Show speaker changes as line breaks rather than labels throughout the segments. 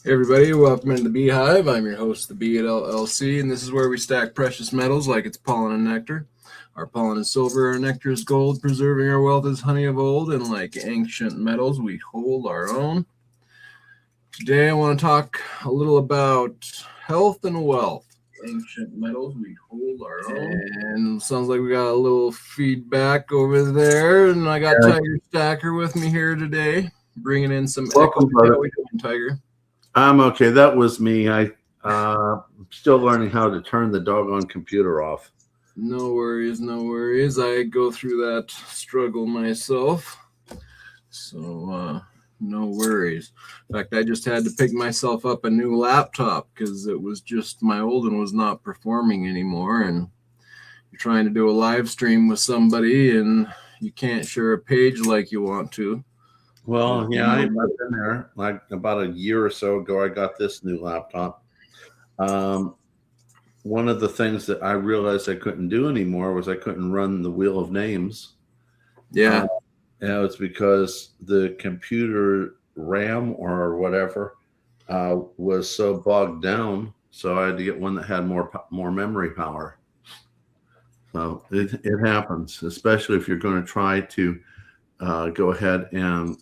Hey everybody, welcome into the Beehive. I'm your host, the Bee at LLC, and this is where we stack precious metals like it's pollen and nectar. Our pollen is silver, our nectar is gold, preserving our wealth is honey of old, and like ancient metals, we hold our own. Today I want to talk a little about health and wealth. Ancient metals, we hold our own. And sounds like we got a little feedback over there, and I got Tiger Stacker with me here today, bringing in some
Welcome,
echo. How we doing, Tiger?
I'm okay. That was me. I'm still learning how to turn the doggone computer off.
No worries, no worries. I go through that struggle myself. So, no worries. In fact, I just had to pick myself up a new laptop because it was just my old one was not performing anymore. And you're trying to do a live stream with somebody and you can't share a page like you want to.
Well, yeah, I've been there. Like about a year or so ago, I got this new laptop. One of the things that I realized I couldn't do anymore was I couldn't run the wheel of names.
Yeah.
It's because the computer RAM or whatever was so bogged down. So I had to get one that had more memory power. So it happens, especially if you're going to try to go ahead and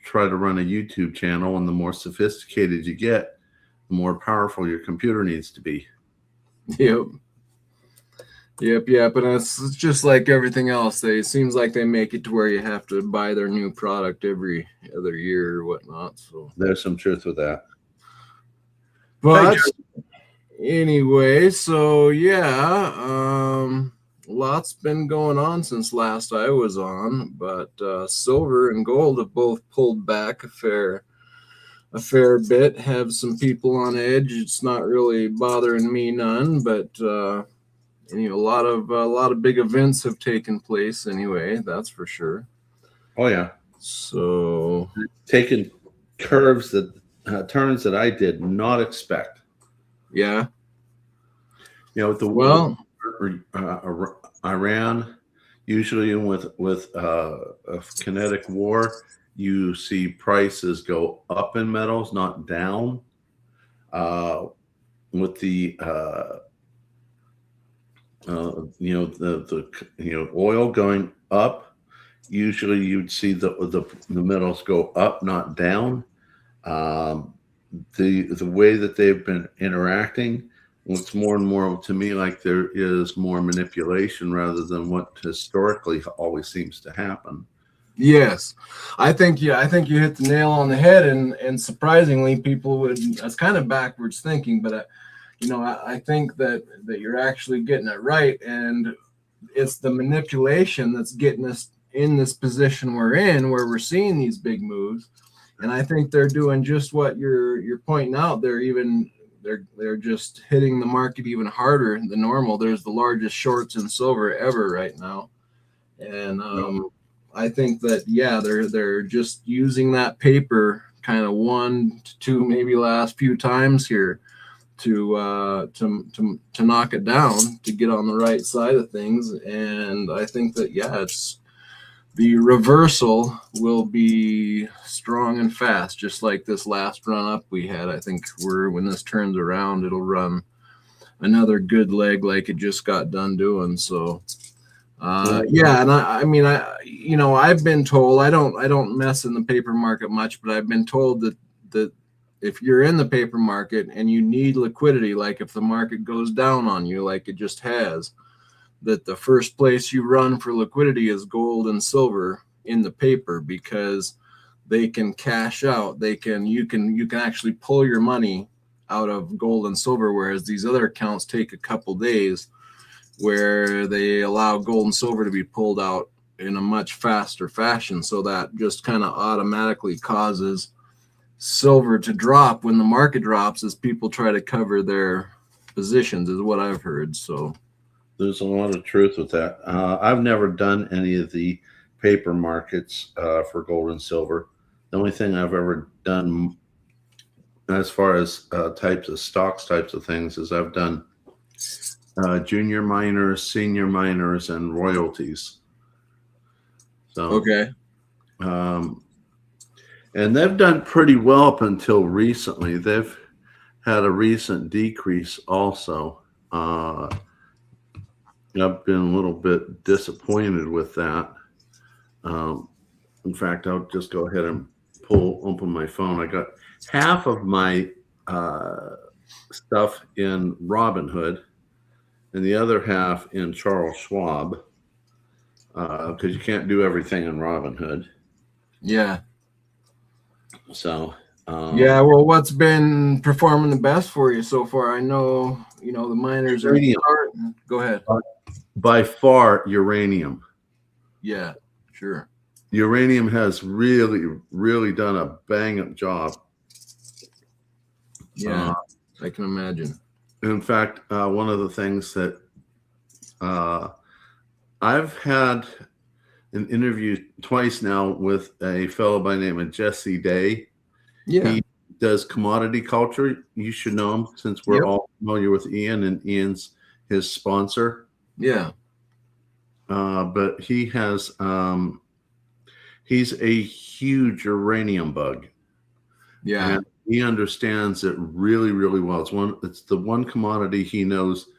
try to run a YouTube channel. And the more sophisticated you get, the more powerful your computer needs to be.
Yep. And it's just like everything else. It seems like they make it to where you have to buy their new product every other year or whatnot. So
there's some truth with that.
But anyway, so yeah, lots been going on since last I was on. But silver and gold have both pulled back a fair bit. Have some people on edge. It's not really bothering me none, but a lot of big events have taken place anyway, that's for sure.
Oh yeah.
So
taking curves that turns that I did not expect.
Yeah.
Iran, usually with a kinetic war, you see prices go up in metals, not down. With the oil going up, usually you'd see the metals go up, not down. The way that they've been interacting looks more and more to me like there is more manipulation rather than what historically always seems to happen.
Yes, I think you hit the nail on the head, and surprisingly, people would. That's kind of backwards thinking, but I think that you're actually getting it right, and it's the manipulation that's getting us in this position we're in, where we're seeing these big moves, and I think they're doing just what you're pointing out. They're just hitting the market even harder than normal. There's the largest shorts in silver ever right now, and I think that they're just using that paper kind of one to two, maybe last few times here to knock it down, to get on the right side of things. And I think that it's the reversal will be strong and fast, just like this last run up we had. I think when this turns around, it'll run another good leg like it just got done doing. So and I've been told, I don't mess in the paper market much, but I've been told that if you're in the paper market and you need liquidity, like if the market goes down on you like it just has, that the first place you run for liquidity is gold and silver in the paper, because they can cash out. You can actually pull your money out of gold and silver, whereas these other accounts take a couple days, where they allow gold and silver to be pulled out in a much faster fashion. So that just kind of automatically causes silver to drop when the market drops, as people try to cover their positions, is what I've heard. So
there's a lot of truth with that. I've never done any of the paper markets for gold and silver. The only thing I've ever done as far as types of stocks, types of things, is I've done junior miners, senior miners, and royalties. So
okay.
And they've done pretty well up until recently. They've had a recent decrease also. I've been a little bit disappointed with that. Um, in fact, I'll just go ahead and open my phone. I got half of my stuff in Robinhood and the other half in Charles Schwab, because you can't do everything in Robinhood.
Yeah.
So
Yeah, well, what's been performing the best for you so far? I know, the miners are
Uranium.
starting. Go ahead.
By far, uranium.
Yeah, sure.
Uranium has really, really done a bang up job.
Yeah, I can imagine.
In fact, one of the things that I've had an interview twice now with a fellow by the name of Jesse Day.
Yeah.
He does commodity culture. You should know him since we're all familiar with Ian, and Ian's his sponsor.
Yeah.
But he has, he's a huge uranium bug.
Yeah.
And he understands it really, really well. It's the one commodity he knows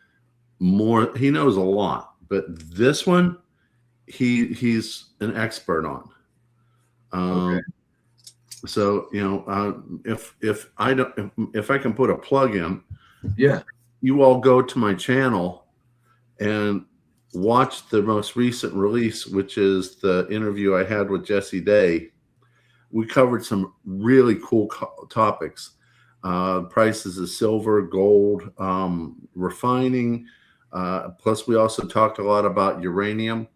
more. He knows a lot, but this one, he's an expert on.
Okay.
So if I can put a plug in,
Yeah,
you all go to my channel and watch the most recent release, which is the interview I had with Jesse Day. We covered some really cool topics: prices of silver, gold, refining. Plus, we also talked a lot about uranium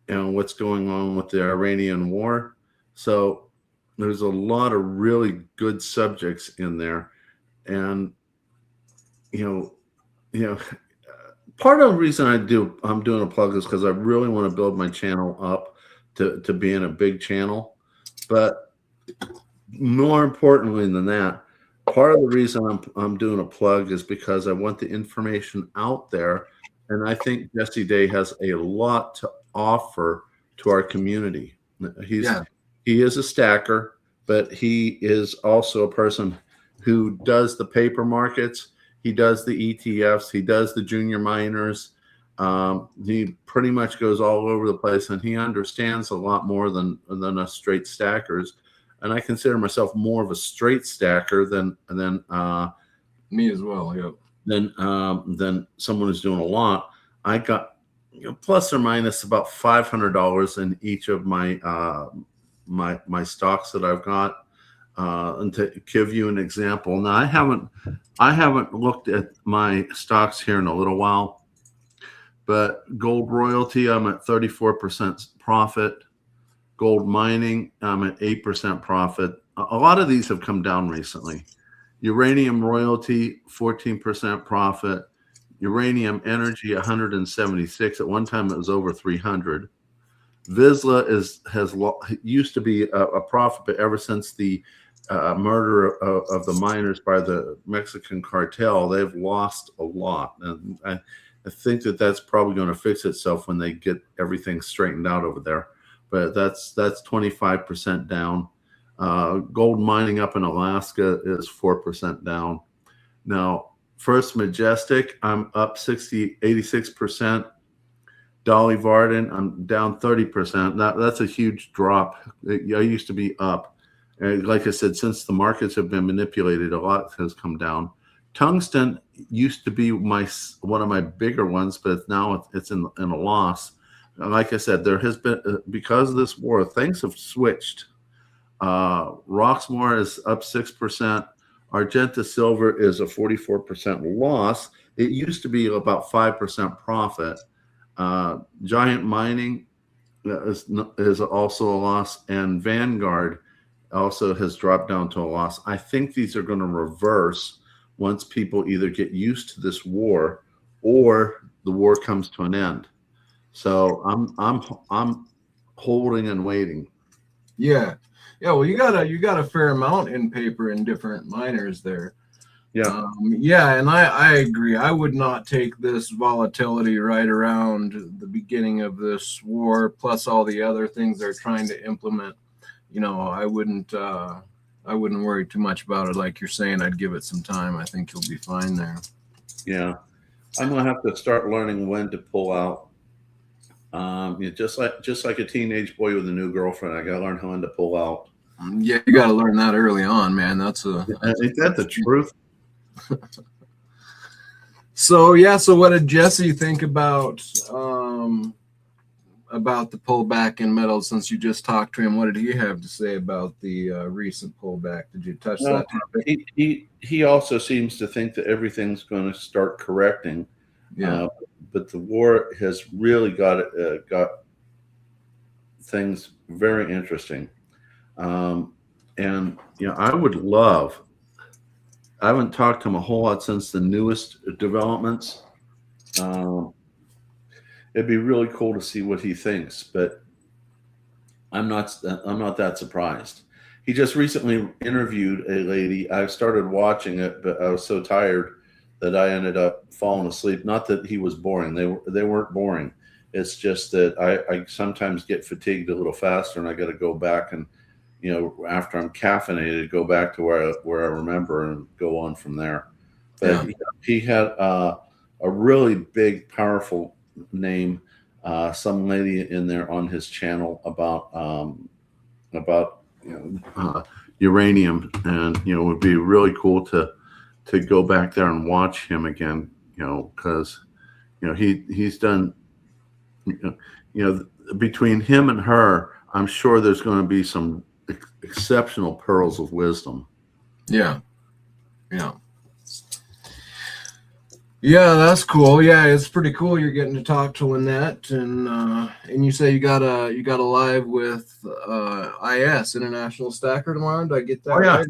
and what's going on with the Iranian war. So there's a lot of really good subjects in there. And, part of the reason I'm doing a plug is because I really want to build my channel up to being a big channel. But more importantly than that, part of the reason I'm doing a plug is because I want the information out there. And I think Jesse Day has a lot to offer to our community. He is a stacker, but he is also a person who does the paper markets. He does the ETFs. He does the junior miners. He pretty much goes all over the place, and he understands a lot more than us straight stackers. And I consider myself more of a straight stacker than
me as well. Yeah.
Than someone who's doing a lot. I got plus or minus about $500 in each of my my stocks that I've got. And to give you an example, now I haven't looked at my stocks here in a little while, but Gold Royalty, I'm at 34% profit. Gold Mining, I'm at 8% profit. A lot of these have come down recently. Uranium Royalty, 14% profit. Uranium Energy, 176. At one time, it was over 300. Vizsla used to be a profit, but ever since the murder of the miners by the Mexican cartel, they've lost a lot. And I think that's probably going to fix itself when they get everything straightened out over there. But that's 25% down. Gold Mining up in Alaska is 4% down. Now, First Majestic, I'm up 86%. Dolly Varden, I'm down 30%. That's a huge drop. I used to be up. Like I said, since the markets have been manipulated, a lot has come down. Tungsten used to be one of my bigger ones, but now it's in a loss. Like I said, there has been, because of this war, things have switched. Roxmore is up 6%. Argenta Silver is a 44% loss. It used to be about 5% profit. Giant Mining is also a loss, and Vanguard also has dropped down to a loss. I think these are going to reverse once people either get used to this war or the war comes to an end. So I'm holding and waiting.
Yeah. Well, you got a fair amount in paper in different miners there.
Yeah.
And I agree. I would not take this volatility right around the beginning of this war, plus all the other things they're trying to implement. I wouldn't worry too much about it. Like you're saying, I'd give it some time. I think you'll be fine there.
Yeah, I'm gonna have to start learning when to pull out. Just like a teenage boy with a new girlfriend, I gotta learn when to pull out.
Yeah, you got to learn that early on, man.
Ain't that the truth?
So yeah, so what did Jesse think about the pullback in metals? Since you just talked to him, what did he have to say about the recent pullback? Did you touch
No,
that topic?
he also seems to think that everything's going to start correcting.
Yeah,
But the war has really got things very interesting. And I would love. I haven't talked to him a whole lot since the newest developments. It'd be really cool to see what he thinks, but I'm not that surprised. He just recently interviewed a lady. I started watching it, but I was so tired that I ended up falling asleep. Not that he was boring; they weren't boring. It's just that I sometimes get fatigued a little faster, and I got to go back and after I'm caffeinated, go back to where I remember and go on from there. But
yeah,
he had a really big, powerful name. Some lady in there on his channel about uranium, and it would be really cool to go back there and watch him again. Because he's done. Between him and her, I'm sure there's going to be some exceptional pearls of wisdom.
yeah. That's cool. Yeah, it's pretty cool. You're getting to talk to Lynette, and you say you got a live with IS International Stacker tomorrow. Did I get that right?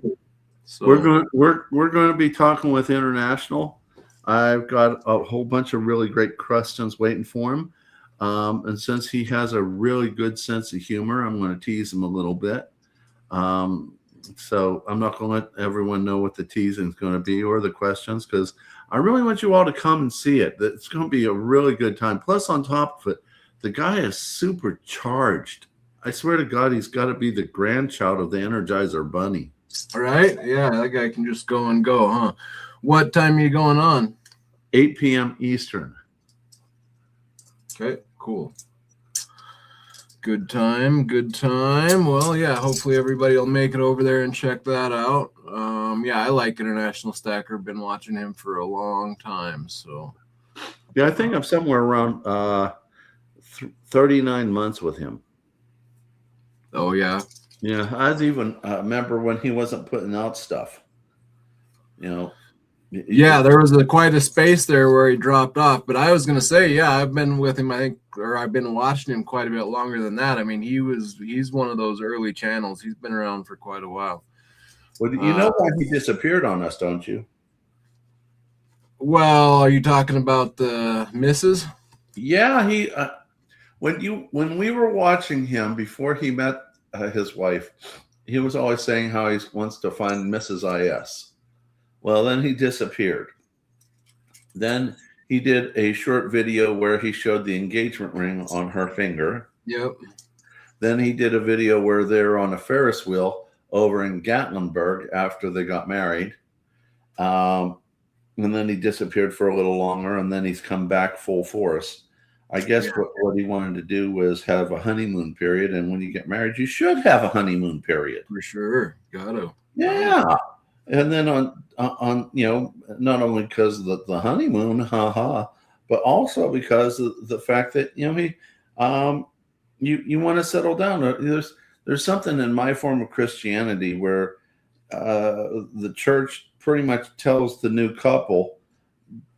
So
We're going to be talking with International. I've got a whole bunch of really great questions waiting for him. And since he has a really good sense of humor, I'm going to tease him a little bit. So I'm not going to let everyone know what the teasing is going to be or the questions, because I really want you all to come and see it. It's going to be a really good time. Plus, on top of it, the guy is super charged. I swear to God, he's got to be the grandchild of the Energizer Bunny.
All right. Yeah, that guy can just go and go, huh? What time are you going on?
8 p.m. Eastern.
Okay, cool. Good time. Well, yeah, hopefully everybody will make it over there and check that out. Yeah, I like International Stacker. Been watching him for a long time. So
yeah, I think I'm somewhere around 39 months with him.
Oh, yeah.
Yeah, I was even remember when he wasn't putting out stuff.
Yeah, there was quite a space there where he dropped off. But I was going to say, yeah, I've been with him, I've been watching him quite a bit longer than that. I mean, he's one of those early channels. He's been around for quite a while.
Well, you know why he disappeared on us, don't you?
Well, are you talking about the missus?
Yeah, he when we were watching him before he met his wife, he was always saying how he wants to find Mrs. IS. Well, then he disappeared. Then he did a short video where he showed the engagement ring on her finger.
Yep.
Then he did a video where they're on a Ferris wheel over in Gatlinburg after they got married. And then he disappeared for a little longer, and then he's come back full force. I guess what he wanted to do was have a honeymoon period, and when you get married, you should have a honeymoon period.
For sure. Gotta.
Yeah. And then on not only because of the honeymoon, but also because of the fact that you want to settle down. There's something in my form of Christianity where the church pretty much tells the new couple,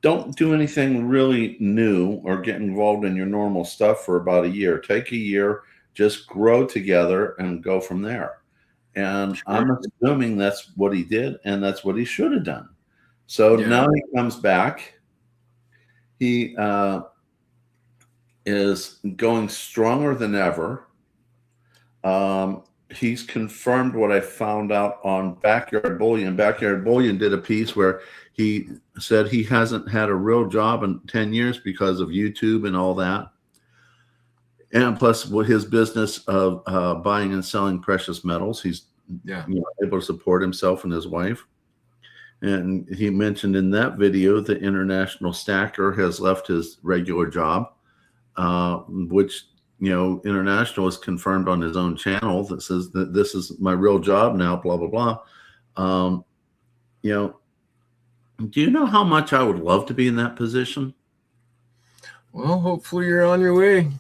don't do anything really new or get involved in your normal stuff for about a year. Take a year, just grow together and go from there. And sure. I'm assuming that's what he did, and that's what he should have done. So now he comes back. He is going stronger than ever. He's confirmed what I found out on Backyard Bullion. Backyard Bullion did a piece where he said he hasn't had a real job in 10 years because of YouTube and all that. And plus, what his business of buying and selling precious metals, he's able to support himself and his wife. And he mentioned in that video the international stacker has left his regular job, which international is confirmed on his own channel that says that this is my real job now. Blah blah blah. Do you know how much I would love to be in that position?
Well, hopefully you're on your way.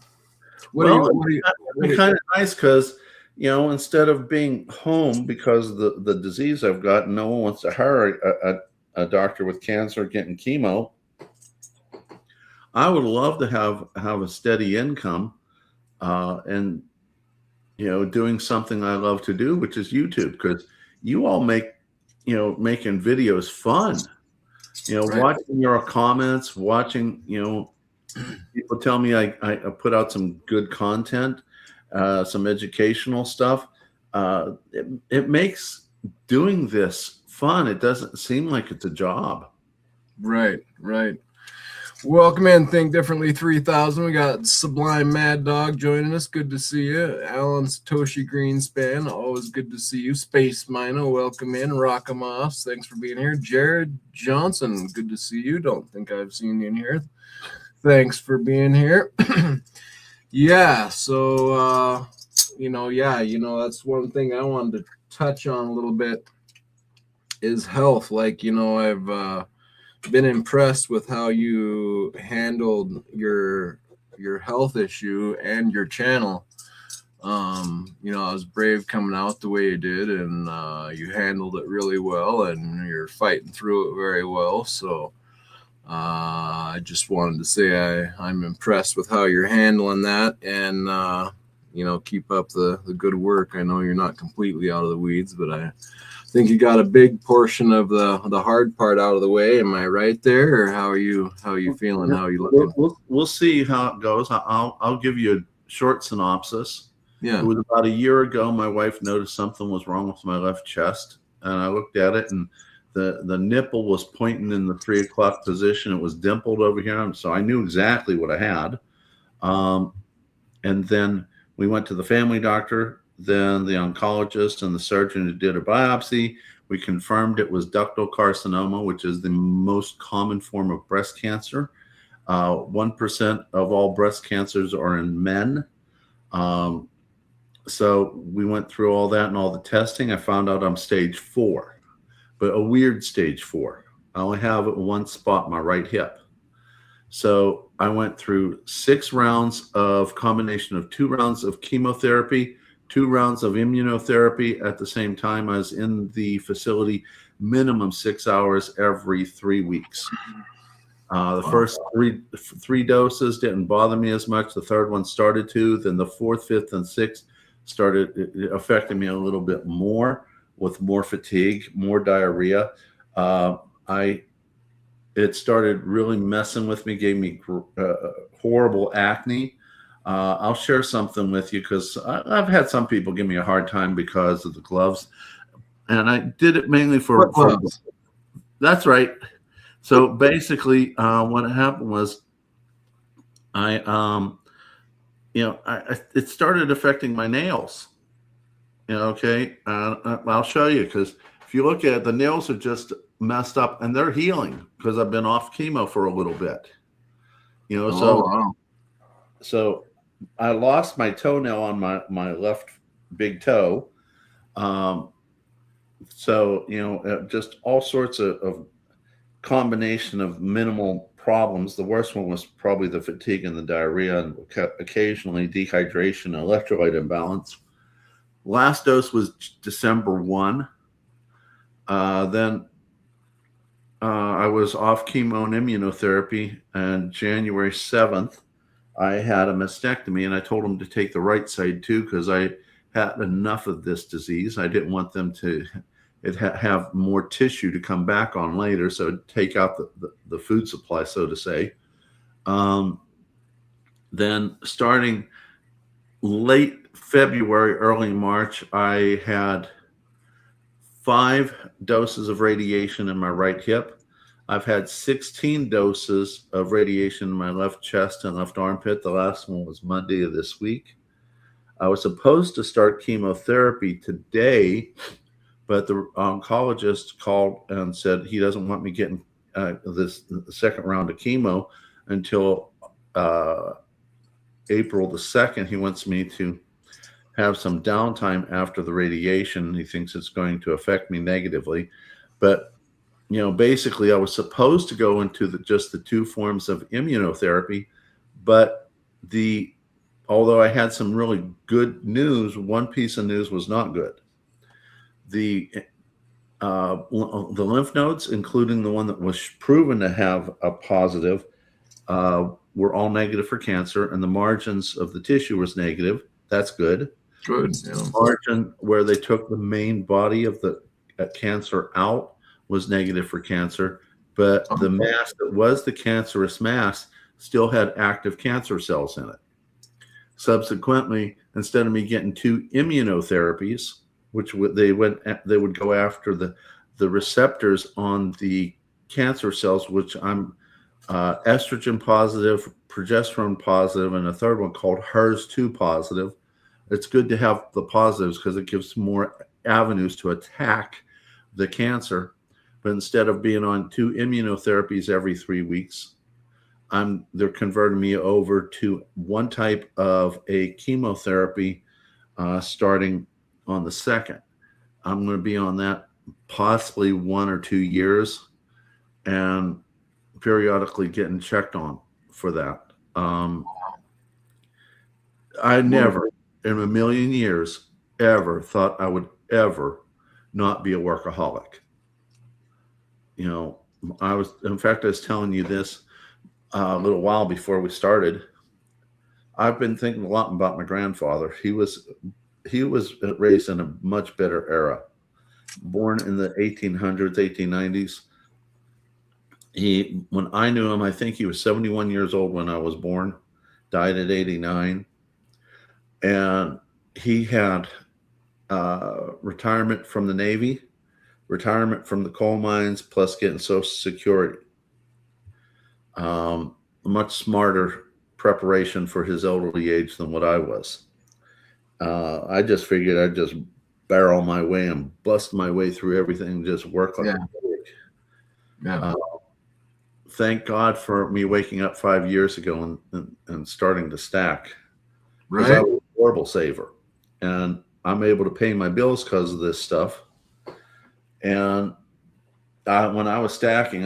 It's kind of nice because, instead of being home because of the disease I've got, no one wants to hire a doctor with cancer getting chemo. I would love to have a steady income and, doing something I love to do, which is YouTube, because you all make, making videos fun. Watching your comments, watching, people tell me I put out some good content, some educational stuff. It makes doing this fun. It doesn't seem like it's a job.
Right. Welcome in Think Differently 3000. We got Sublime Mad Dog joining us. Good to see you. Alan Satoshi Greenspan, always good to see you. Space Mino, welcome in. Rockamos, thanks for being here. Jared Johnson, good to see you. Don't think I've seen you in here. Thanks for being here. So that's one thing I wanted to touch on a little bit is health. Like, I've been impressed with how you handled your health issue and your channel. I was brave coming out the way you did, and you handled it really well, and you're fighting through it very well. So I just wanted to say I'm impressed with how you're handling that, and keep up the good work. I know you're not completely out of the weeds, but I think you got a big portion of the hard part out of the way. Am I right there, or how are you feeling? How are you looking?
We'll see how it goes. I'll give you a short synopsis.
Yeah.
It was about a year ago. My wife noticed something was wrong with my left chest, and I looked at it, and the nipple was pointing in the 3 o'clock position. It was dimpled over here, so I knew exactly what I had. And then we went to the family doctor, then the oncologist and the surgeon who did a biopsy. We confirmed it was ductal carcinoma, which is the most common form of breast cancer. 1% of all breast cancers are in men. So we went through all that and all the testing. I found out I'm stage 4, but a weird stage 4. I only have one spot, my right hip. So I went through 6 rounds of combination of 2 rounds of chemotherapy, 2 rounds of immunotherapy at the same time. I was in the facility minimum 6 hours every 3 weeks. The first three doses didn't bother me as much. The third one started to. Then the 4th, 5th, and 6th started affecting me a little bit more, with more fatigue, more diarrhea. It started really messing with me, gave me horrible acne. I'll share something with you because I've had some people give me a hard time because of the gloves, and I did it mainly for
gloves.
That's right. So basically, what happened was, it started affecting my nails. Okay, I'll show you, because if you look at it, the nails are just messed up, and they're healing because I've been off chemo for a little bit. So I lost my toenail on my left big toe. Just all sorts of combination of minimal problems. The worst one was probably the fatigue and the diarrhea, and occasionally dehydration and electrolyte imbalance. Last dose was December 1. Then I was off chemo and immunotherapy, and January 7th, I had a mastectomy, and I told them to take the right side too, because I had enough of this disease. I didn't want them to have more tissue to come back on later, so take out the food supply, so to say. Then starting late February, early March, I had 5 doses of radiation in my right hip. I've had 16 doses of radiation in my left chest and left armpit. The last one was Monday of this week. I was supposed to start chemotherapy today, but the oncologist called and said he doesn't want me getting the second round of chemo until April the 2nd. He wants me to have some downtime after the radiation. He thinks it's going to affect me negatively. But, basically I was supposed to go into just the 2 forms of immunotherapy, but although I had some really good news, one piece of news was not good. The lymph nodes, including the one that was proven to have a positive, were all negative for cancer, and the margins of the tissue was negative. That's good.
Good.
Yeah. The margin where they took the main body of the cancer out was negative for cancer, but the mass that was the cancerous mass still had active cancer cells in it. Subsequently, instead of me getting 2 immunotherapies, which they would go after the receptors on the cancer cells, which I'm estrogen positive, progesterone positive, and a third one called HERS2 positive. It's good to have the positives because it gives more avenues to attack the cancer. But instead of being on 2 immunotherapies every 3 weeks, they're converting me over to one type of a chemotherapy starting on the 2nd. I'm going to be on that possibly 1 or 2 years and periodically getting checked on for that. I never in a million years ever thought I would ever not be a workaholic. I was telling you this a little while before we started. I've been thinking a lot about my grandfather. He was raised in a much better era, born in the 1800s, 1890s. When I knew him, I think he was 71 years old when I was born, died at 89. And he had retirement from the Navy, retirement from the coal mines, plus getting Social Security. Much smarter preparation for his elderly age than what I was. I just figured I'd just barrel my way and bust my way through everything and just work like a pig. Yeah. Thank God for me waking up 5 years ago and starting to stack. Right. I was a horrible saver. And I'm able to pay my bills because of this stuff. And when I was stacking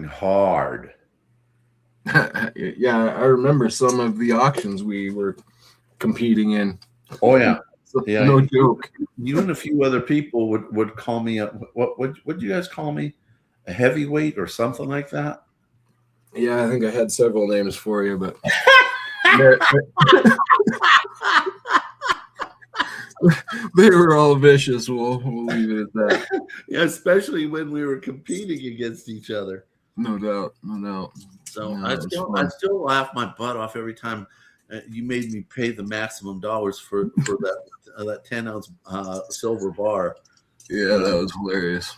hard.
Yeah, I remember some of the auctions we were competing in.
Oh yeah,
yeah, no joke.
You and a few other people would call me up. What would you guys call me? A heavyweight or something like that?
Yeah, I think I had several names for you, but they were all vicious. We'll leave it at that.
Yeah, especially when we were competing against each other.
No doubt.
So I still laugh my butt off every time you made me pay the maximum dollars for that 10-ounce silver bar.
Yeah, that was hilarious.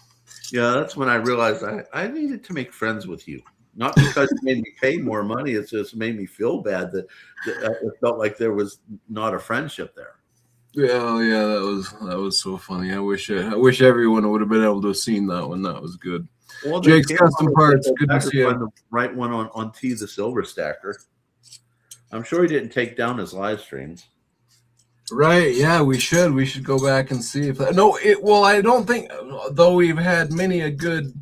Yeah, that's when I realized I needed to make friends with you. Not because it made me pay more money. It just made me feel bad that it felt like there was not a friendship there.
Yeah, that was so funny. I wish everyone would have been able to have seen that one. That was good.
Well,
Jake's Custom Parts, good to see you.
The right one on T the Silver Stacker. I'm sure he didn't take down his live streams.
Right? Yeah, we should go back and see if that. No, I don't think. Though we've had many a good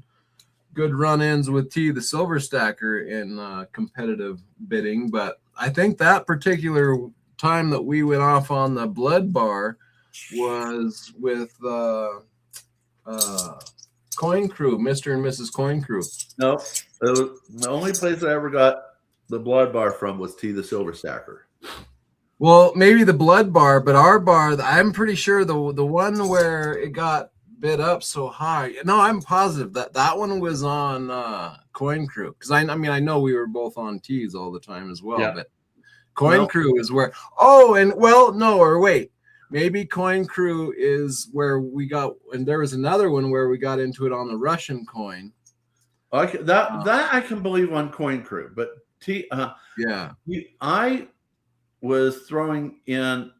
run-ins with T the Silver Stacker in competitive bidding, but I think that particular time that we went off on the blood bar was with Coin Crew, Mr. and Mrs. Coin Crew.
No, the only place I ever got the blood bar from was T the Silver Stacker.
Well, maybe the blood bar, but our bar, I'm pretty sure the one where it got bid up so high. No, I'm positive that one was on Coin Crew, because I know we were both on T's all the time as well. Yeah. But Coin Crew is where. Oh, and wait. Maybe Coin Crew is where we got, and there was another one where we got into it on the Russian coin.
That I can believe on Coin Crew, but
Yeah.
I was throwing in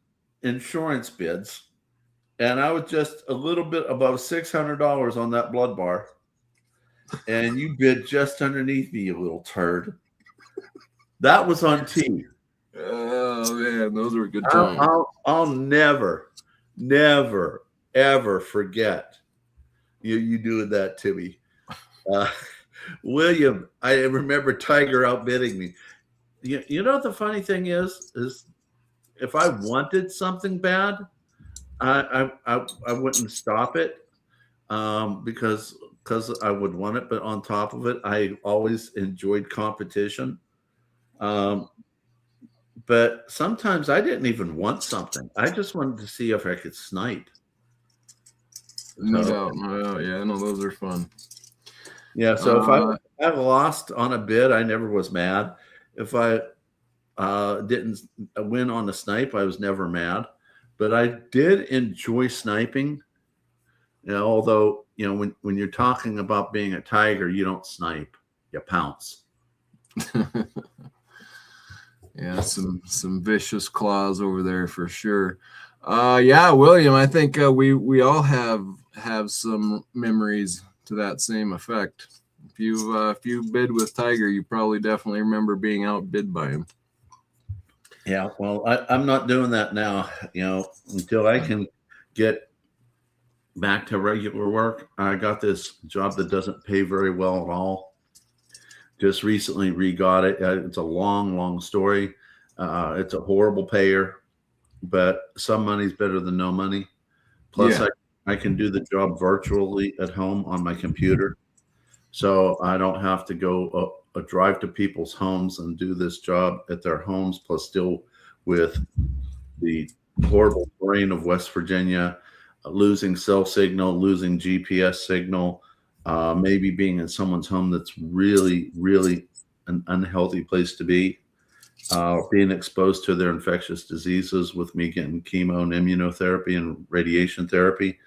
insurance bids, and I was just a little bit above $600 on that blood bar, and you bid just underneath me, you little turd. That was on T.
Oh man, those were good times.
I'll never, ever forget you doing that to me. William, I remember Tiger outbidding me. You know what the funny thing is if I wanted something bad, I wouldn't stop it because I would want it. But on top of it, I always enjoyed competition. But sometimes I didn't even want something. I just wanted to see if I could snipe.
No doubt. Yeah, no, those are fun.
Yeah, so if I lost on a bid, I never was mad. If I didn't win on a snipe, I was never mad. But I did enjoy sniping. Although, when you're talking about being a tiger, you don't snipe, you pounce.
Yeah, some vicious claws over there for sure. Yeah, William, I think we all have some memories to that same effect. If you bid with Tiger, you probably definitely remember being outbid by him.
Yeah, well, I'm not doing that now. Until I can get back to regular work. I got this job that doesn't pay very well at all. Just recently re-got it. It's a long story. It's a horrible payer, but some money's better than no money. Plus, yeah. I can do the job virtually at home on my computer. So I don't have to go drive to people's homes and do this job at their homes, plus deal with the horrible terrain of West Virginia, losing cell signal, losing GPS signal, maybe being in someone's home that's really an unhealthy place to be, being exposed to their infectious diseases with me getting chemo and immunotherapy and radiation therapy.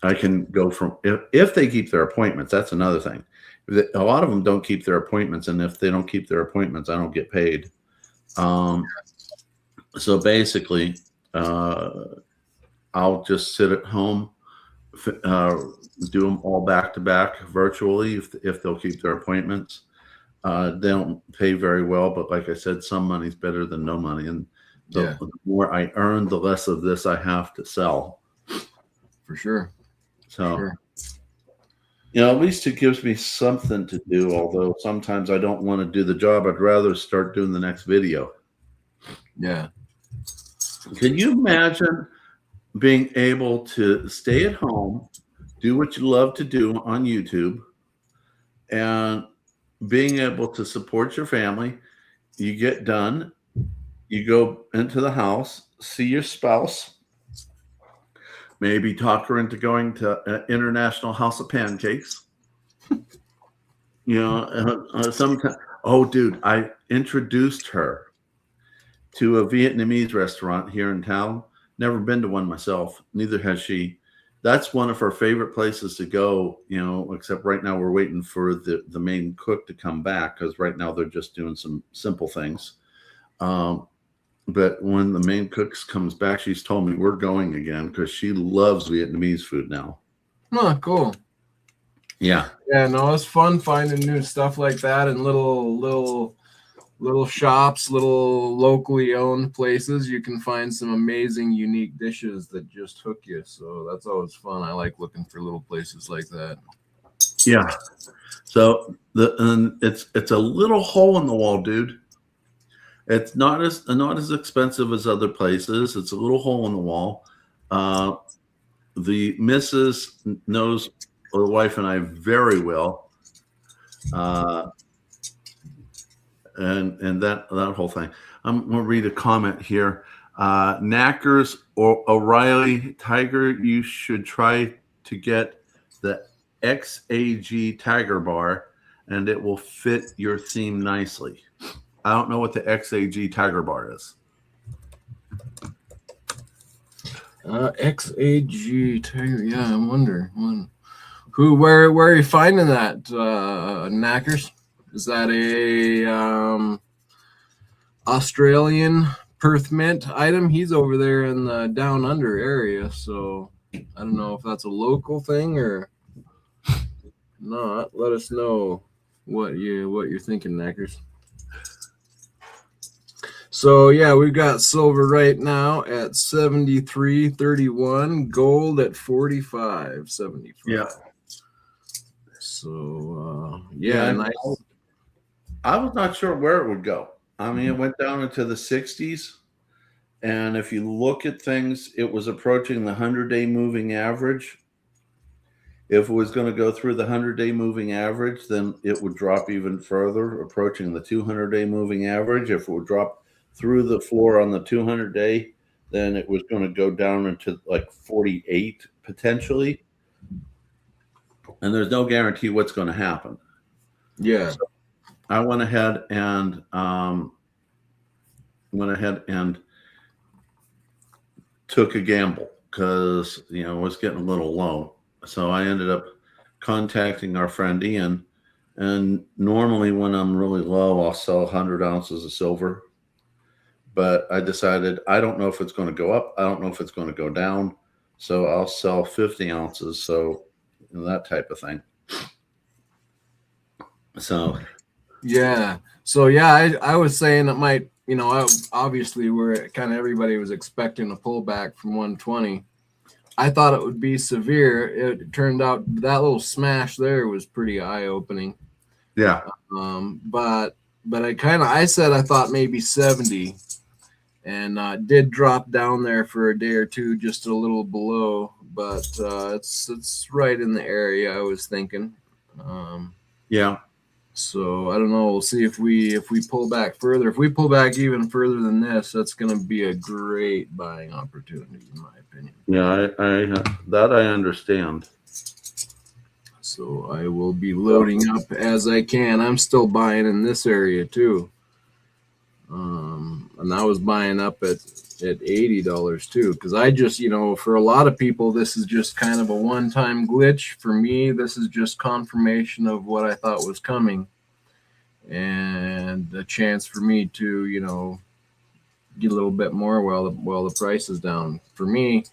I can go from, if they keep their appointments, that's another thing. A lot of them don't keep their appointments, and if they don't keep their appointments, I don't get paid. So basically, I'll just sit at home, do them all back to back virtually if they'll keep their appointments. They don't pay very well, but like I said, some money's better than no money. And the more I earn, the less of this I have to sell.
For sure.
So, at least it gives me something to do, although sometimes I don't want to do the job. I'd rather start doing the next video.
Yeah.
Can you imagine being able to stay at home, do what you love to do on YouTube, and being able to support your family? You get done, you go into the house, see your spouse, maybe talk her into going to International House of Pancakes. Sometimes, oh, dude, I introduced her to a Vietnamese restaurant here in town. Never been to one myself. Neither has she. That's one of her favorite places to go, except right now we're waiting for the main cook to come back, because right now they're just doing some simple things. But when the main cook comes back, she's told me we're going again because she loves Vietnamese food now.
Oh, cool.
Yeah.
Yeah, no, it's fun finding new stuff like that and little shops, little locally owned places. You can find some amazing, unique dishes that just hook you. So that's always fun. I like looking for little places like that.
Yeah. So it's a little hole in the wall, dude. It's not as expensive as other places. It's a little hole in the wall. The missus knows the wife and I very well. And that whole thing. I'm going to read a comment here. Knackers or O'Reilly Tiger, you should try to get the XAG Tiger Bar, and it will fit your theme nicely. I don't know what the XAG Tiger Bar is.
XAG Tiger. Yeah, I wonder. Where are you finding that, Knackers? Is that a Australian Perth mint item? He's over there in the down under area, so I don't know if that's a local thing or not. Let us know what you're thinking, Knackers. So yeah, we've got silver right now at 73.31, gold at 45.75.
Yeah.
So
Yeah,
nice.
I was not sure where it would go. I mean, it went down into the 60s. And if you look at things, it was approaching the 100-day moving average. If it was going to go through the 100-day moving average, then it would drop even further, approaching the 200-day moving average. If it would drop through the floor on the 200-day, then it was going to go down into like 48 potentially. And there's no guarantee what's going to happen.
Yeah.
So I went ahead and took a gamble because it was getting a little low. So I ended up contacting our friend Ian. And normally when I'm really low, I'll sell 100 ounces of silver. But I decided I don't know if it's going to go up. I don't know if it's going to go down. So I'll sell 50 ounces. So that type of thing. So
yeah. So yeah, I was saying it might, obviously we're kind of everybody was expecting a pullback from 120. I thought it would be severe. It turned out that smash there was pretty eye-opening.
Yeah.
But I said I thought maybe 70, and did drop down there for a day or two, just a little below. But it's right in the area I was thinking.
Yeah.
So I don't know. We'll see if we pull back further. If we pull back even further than this, that's going to be a great buying opportunity, in my opinion.
Yeah, I understand.
So I will be loading up as I can. I'm still buying in this area too. And I was buying up at $80 too, because I just, for a lot of people, this is just kind of a one-time glitch. For me, this is just confirmation of what I thought was coming, and a chance for me to, get a little bit more while the price is down. For me,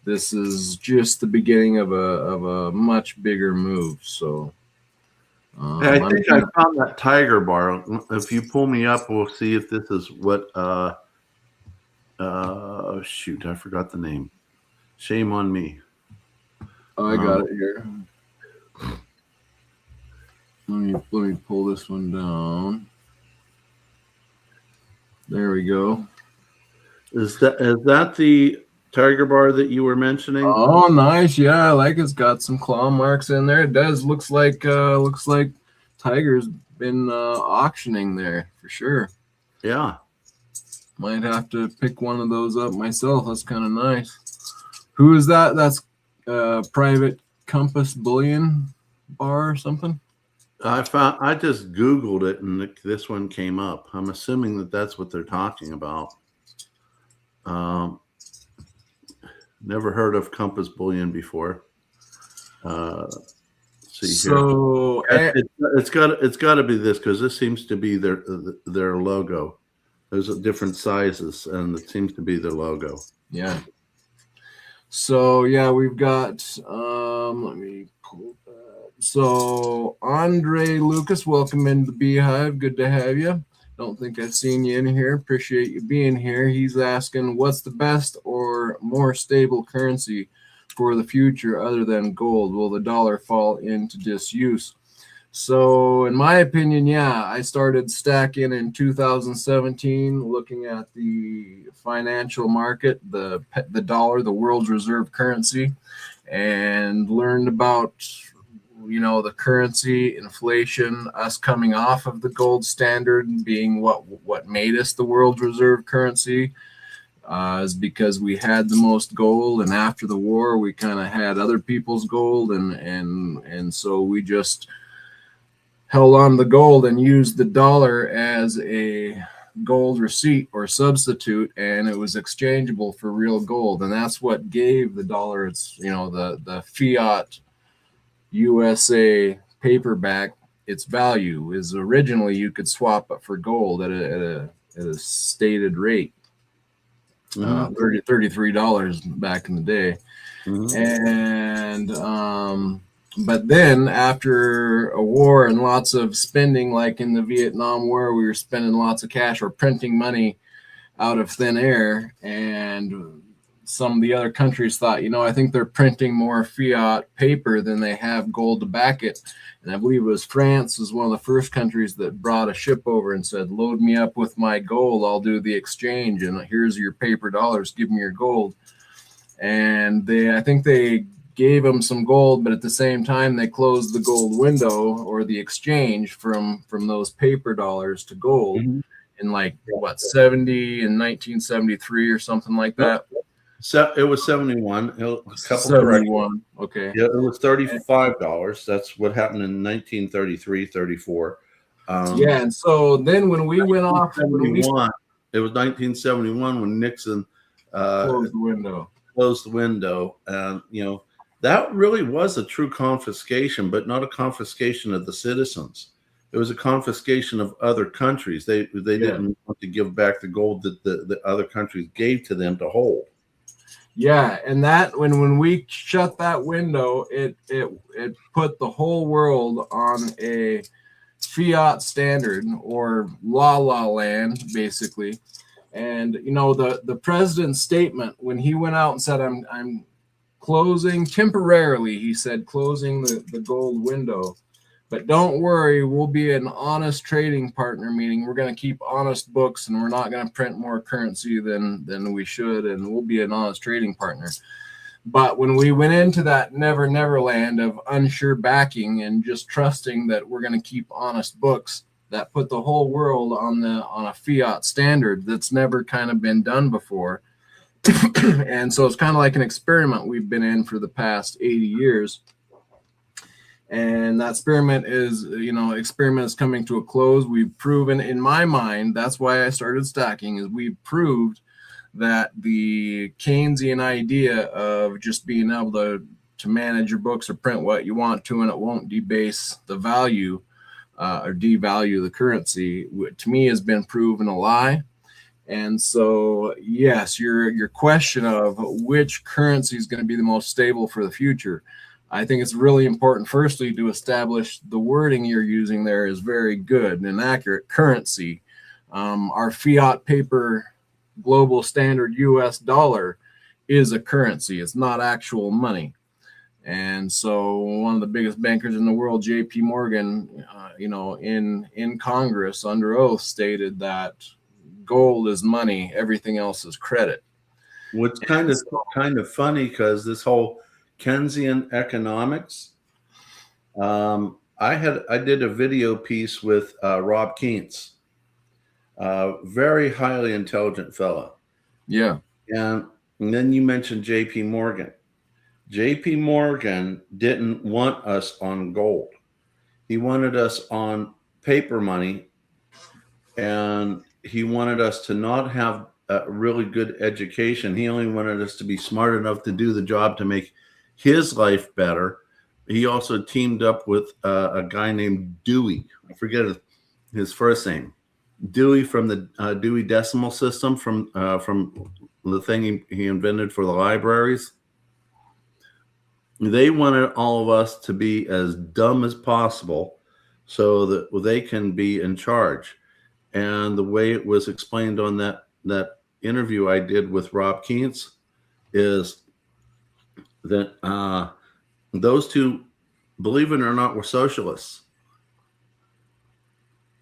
this is just the beginning of a much bigger move. So.
I think I found that tiger bar. If you pull me up, we'll see if this is what. Shoot, I forgot the name. Shame on me.
Oh, I got it here. Let me pull this one down. There we go.
Is that the tiger bar that you were mentioning?
Oh, nice. Yeah, I like it's got some claw marks in there. It does. Looks like Tiger's been auctioning there for sure.
Yeah.
Might have to pick one of those up myself. That's kind of nice. Who is that? That's Private Compass Bullion Bar or something?
I just Googled it and this one came up. I'm assuming that that's what they're talking about. Never heard of Compass Bullion before.
So
it's got to be this, because this seems to be their logo. There's different sizes, and it seems to be their logo.
Yeah. So yeah, we've got. Let me pull that. So Andre Lucas, welcome into the Beehive. Good to have you. Don't think I've seen you in here. Appreciate you being here. He's asking, what's the best or more stable currency for the future other than gold? Will the dollar fall into disuse? So in my opinion, yeah, I started stacking in 2017, looking at the financial market, the dollar, the world's reserve currency, and learned about the currency, inflation, us coming off of the gold standard being what made us the world's reserve currency, is because we had the most gold, and after the war we kind of had other people's gold, and so we just held on the gold and used the dollar as a gold receipt or substitute, and it was exchangeable for real gold, and that's what gave the dollar its the fiat USA paperback, its value is originally you could swap it for gold at a stated rate, $33 back in the day. And but then after a war and lots of spending, like in the Vietnam War, we were spending lots of cash or printing money out of thin air, and some of the other countries thought, I think they're printing more fiat paper than they have gold to back it. And I believe it was France was one of the first countries that brought a ship over and said, load me up with my gold, I'll do the exchange, and here's your paper dollars, give me your gold. And I think they gave them some gold, but at the same time they closed the gold window or the exchange from those paper dollars to gold in 1973 or something like that.
So it was 71. A couple
71. Okay.
Yeah, it was $35. That's what happened in 1933, 34.
Yeah, and so then when we went off,
it was 1971 when Nixon
closed the window.
And that really was a true confiscation, but not a confiscation of the citizens. It was a confiscation of other countries. They didn't want to give back the gold that the other countries gave to them to hold.
Yeah, and that when we shut that window, it put the whole world on a fiat standard or la la land, basically. And the president's statement when he went out and said, I'm closing temporarily, he said, closing the gold window. But don't worry, we'll be an honest trading partner, meaning we're going to keep honest books and we're not going to print more currency than we should, and we'll be an honest trading partner. But when we went into that never land of unsure backing and just trusting that we're going to keep honest books, that put the whole world on a fiat standard that's never kind of been done before. And so it's kind of like an experiment we've been in for the past 80 years. And that experiment is coming to a close. We've proven, in my mind, that's why I started stacking, is we've proved that the Keynesian idea of just being able to manage your books or print what you want to, and it won't debase the value or devalue the currency, to me has been proven a lie. And so, yes, your question of which currency is going to be the most stable for the future, I think it's really important, firstly, to establish the wording you're using there is very good and accurate. Currency. Our fiat paper global standard US dollar is a currency. It's not actual money. And so one of the biggest bankers in the world, JP Morgan, in Congress under oath stated that gold is money, everything else is credit.
What's kind of funny, because this whole Keynesian economics, I did a video piece with Rob Kientz, very highly intelligent fellow.
Yeah.
And then you mentioned JP Morgan. JP Morgan didn't want us on gold. He wanted us on paper money, and he wanted us to not have a really good education. He only wanted us to be smart enough to do the job to make his life better. He also teamed up with a guy named Dewey. I forget his first name. Dewey from the Dewey Decimal System, from the thing he invented for the libraries. They wanted all of us to be as dumb as possible so that they can be in charge. And the way it was explained on that interview I did with Rob Kientz is that those two, believe it or not, were socialists.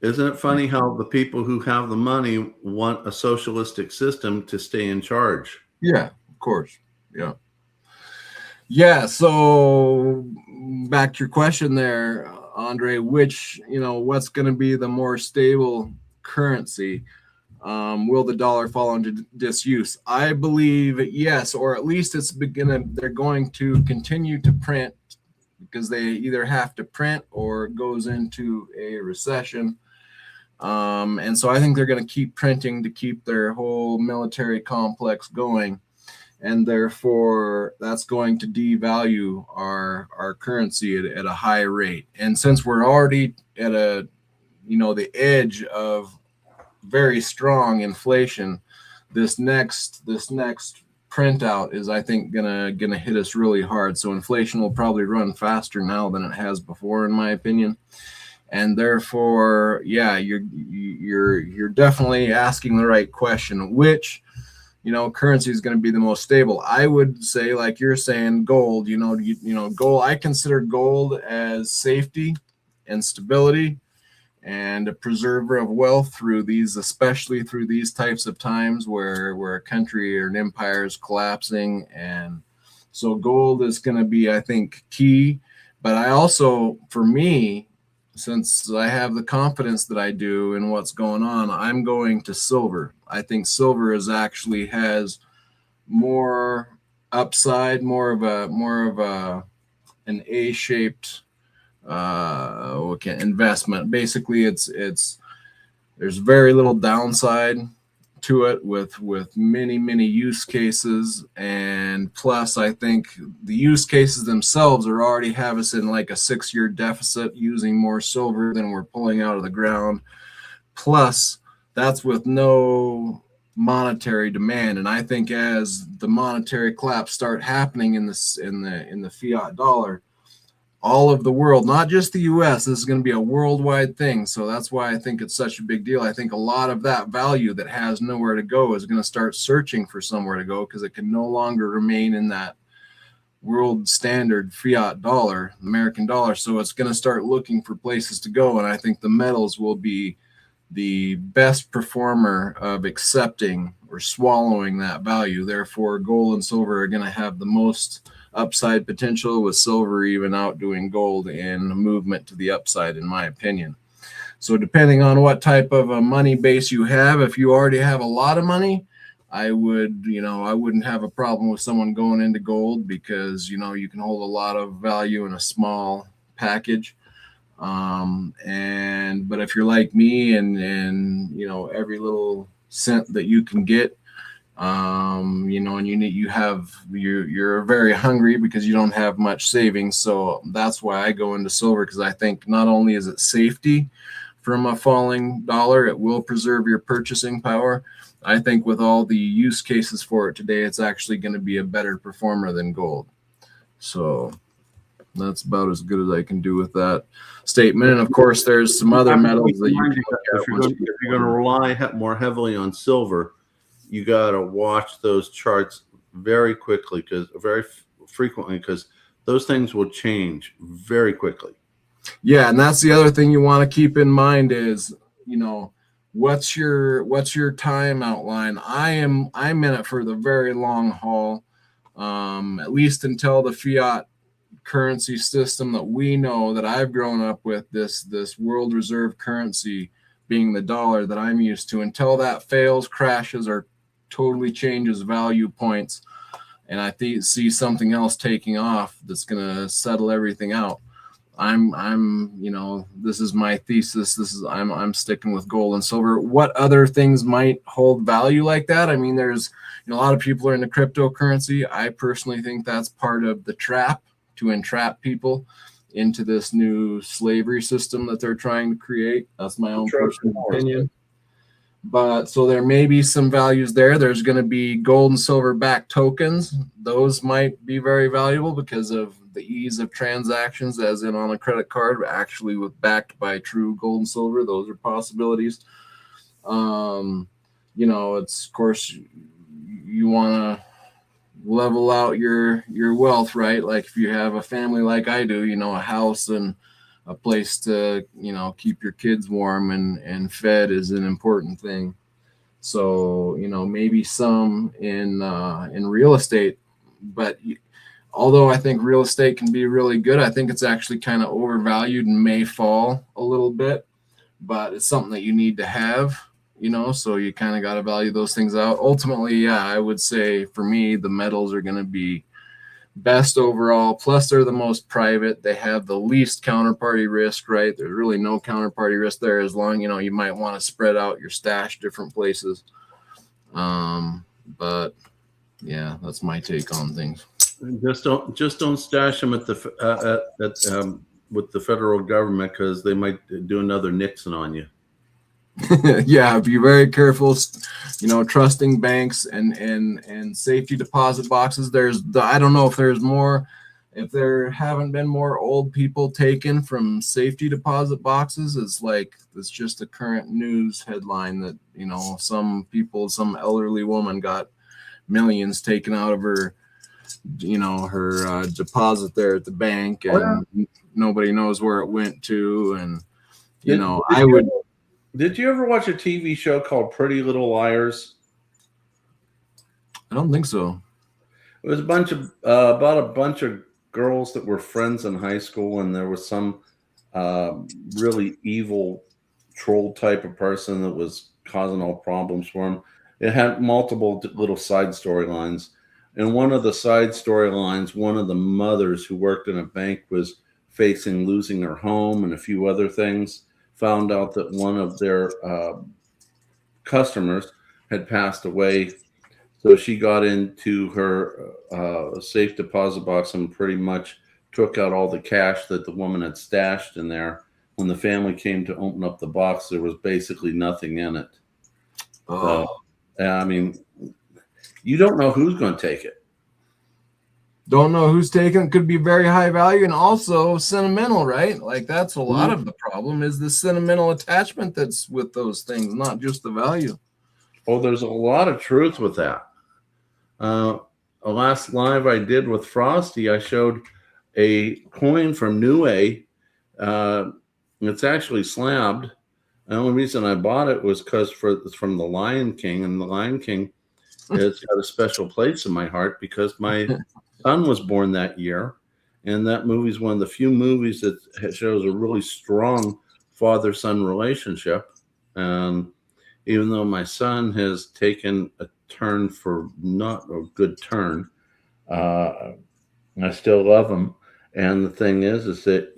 Isn't it funny how the people who have the money want a socialistic system to stay in charge?
Yeah, of course. Yeah. Yeah. So back to your question there, Andre, what's going to be the more stable currency? Will the dollar fall into disuse? I believe yes, or at least they're going to continue to print because they either have to print or it goes into a recession. And so I think they're going to keep printing to keep their whole military complex going. and therefore that's going to devalue our currency at a high rate. And since we're already at a, the edge of very strong inflation, this next printout is, I think, gonna hit us really hard. So inflation will probably run faster now than it has before, in my opinion. And therefore, yeah, you're definitely asking the right question. Which currency is going to be the most stable? I would say, like you're saying, gold. Gold. I consider gold as safety and stability and a preserver of wealth through these, especially through these types of times where a country or an empire is collapsing. And so gold is going to be, I think, key. But I also, for me, since I have the confidence that I do in what's going on, I'm going to silver. I think silver actually has more upside, more of an A-shaped investment. Basically, there's very little downside to it with many use cases, and plus I think the use cases themselves are already have us in like a 6-year deficit using more silver than we're pulling out of the ground. Plus that's with no monetary demand. And I think as the monetary collapse start happening in the fiat dollar, all of the world, not just the US, this is going to be a worldwide thing. So that's why I think it's such a big deal. I think a lot of that value that has nowhere to go is going to start searching for somewhere to go, because it can no longer remain in that world standard fiat dollar, American dollar. So it's going to start looking for places to go. And I think the metals will be the best performer of accepting or swallowing that value. Therefore, gold and silver are going to have the most upside potential, with silver even outdoing gold in movement to the upside, in my opinion. So depending on what type of a money base you have, if you already have a lot of money, I wouldn't have a problem with someone going into gold, because you can hold a lot of value in a small package. But if you're like me and every little cent that you can get, and you're very hungry because you don't have much savings. So that's why I go into silver, because I think not only is it safety from a falling dollar, it will preserve your purchasing power. I think with all the use cases for it today, it's actually going to be a better performer than gold. So that's about as good as I can do with that statement. And of course, there's some other metals that you can look at.
If you're going to rely more heavily on silver, you got to watch those charts very quickly, very frequently, because those things will change very quickly.
Yeah, and that's the other thing you want to keep in mind is, what's your time outline? I'm in it for the very long haul, at least until the fiat currency system that we know, that I've grown up with, this world reserve currency being the dollar that I'm used to, until that fails, crashes, or totally changes value points, and I see something else taking off that's going to settle everything out. This is my thesis. I'm sticking with gold and silver. What other things might hold value like that? I mean, there's a lot of people are into cryptocurrency. I personally think that's part of the trap, to entrap people into this new slavery system that they're trying to create. That's my own personal opinion. But so there may be some values there. There's going to be gold and silver backed tokens. Those might be very valuable because of the ease of transactions, as in on a credit card, actually with backed by true gold and silver. Those are possibilities. It's, of course, you want to level out your wealth, right? Like if you have a family like I do, a house and a place to keep your kids warm and fed is an important thing. So maybe some in real estate, but although I think real estate can be really good, I think it's actually kind of overvalued and may fall a little bit, but it's something that you need to have, so you kind of got to value those things out. Ultimately, yeah, I would say for me, the metals are going to be best overall. Plus, they're the most private. They have the least counterparty risk, right? There's really no counterparty risk there, as long, you might want to spread out your stash different places. But Yeah, that's my take on things.
Just don't stash them at the with the federal government, because they might do another Nixon on you.
Yeah, be very careful. Trusting banks and safety deposit boxes. I don't know if there's more, if there haven't been more old people taken from safety deposit boxes. It's just a current news headline that some elderly woman got millions taken out of her deposit there at the bank, and nobody knows where it went to. And
Did you ever watch a TV show called Pretty Little Liars?
I don't think so.
It was about a bunch of girls that were friends in high school, and there was some really evil troll type of person that was causing all problems for them. It had multiple little side storylines. And one of the side storylines, one of the mothers who worked in a bank was facing losing her home and a few other things. Found out that one of their customers had passed away. So she got into her safe deposit box and pretty much took out all the cash that the woman had stashed in there. When the family came to open up the box, there was basically nothing in it.
Oh.
I mean, you don't know who's going to take it.
Don't know who's taking it. Could be very high value and also sentimental, right? Like that's a lot of the problem is the sentimental attachment that's with those things, not just the value.
Oh, there's a lot of truth with that. Last live I did with Frosty, I showed a coin from Niue. It's actually slabbed. The only reason I bought it was because it's from The Lion King, and The Lion King has got a special place in my heart because my son was born that year, and that movie is one of the few movies that shows a really strong father-son relationship. And even though my son has taken a turn for not a good turn, I still love him. And the thing is that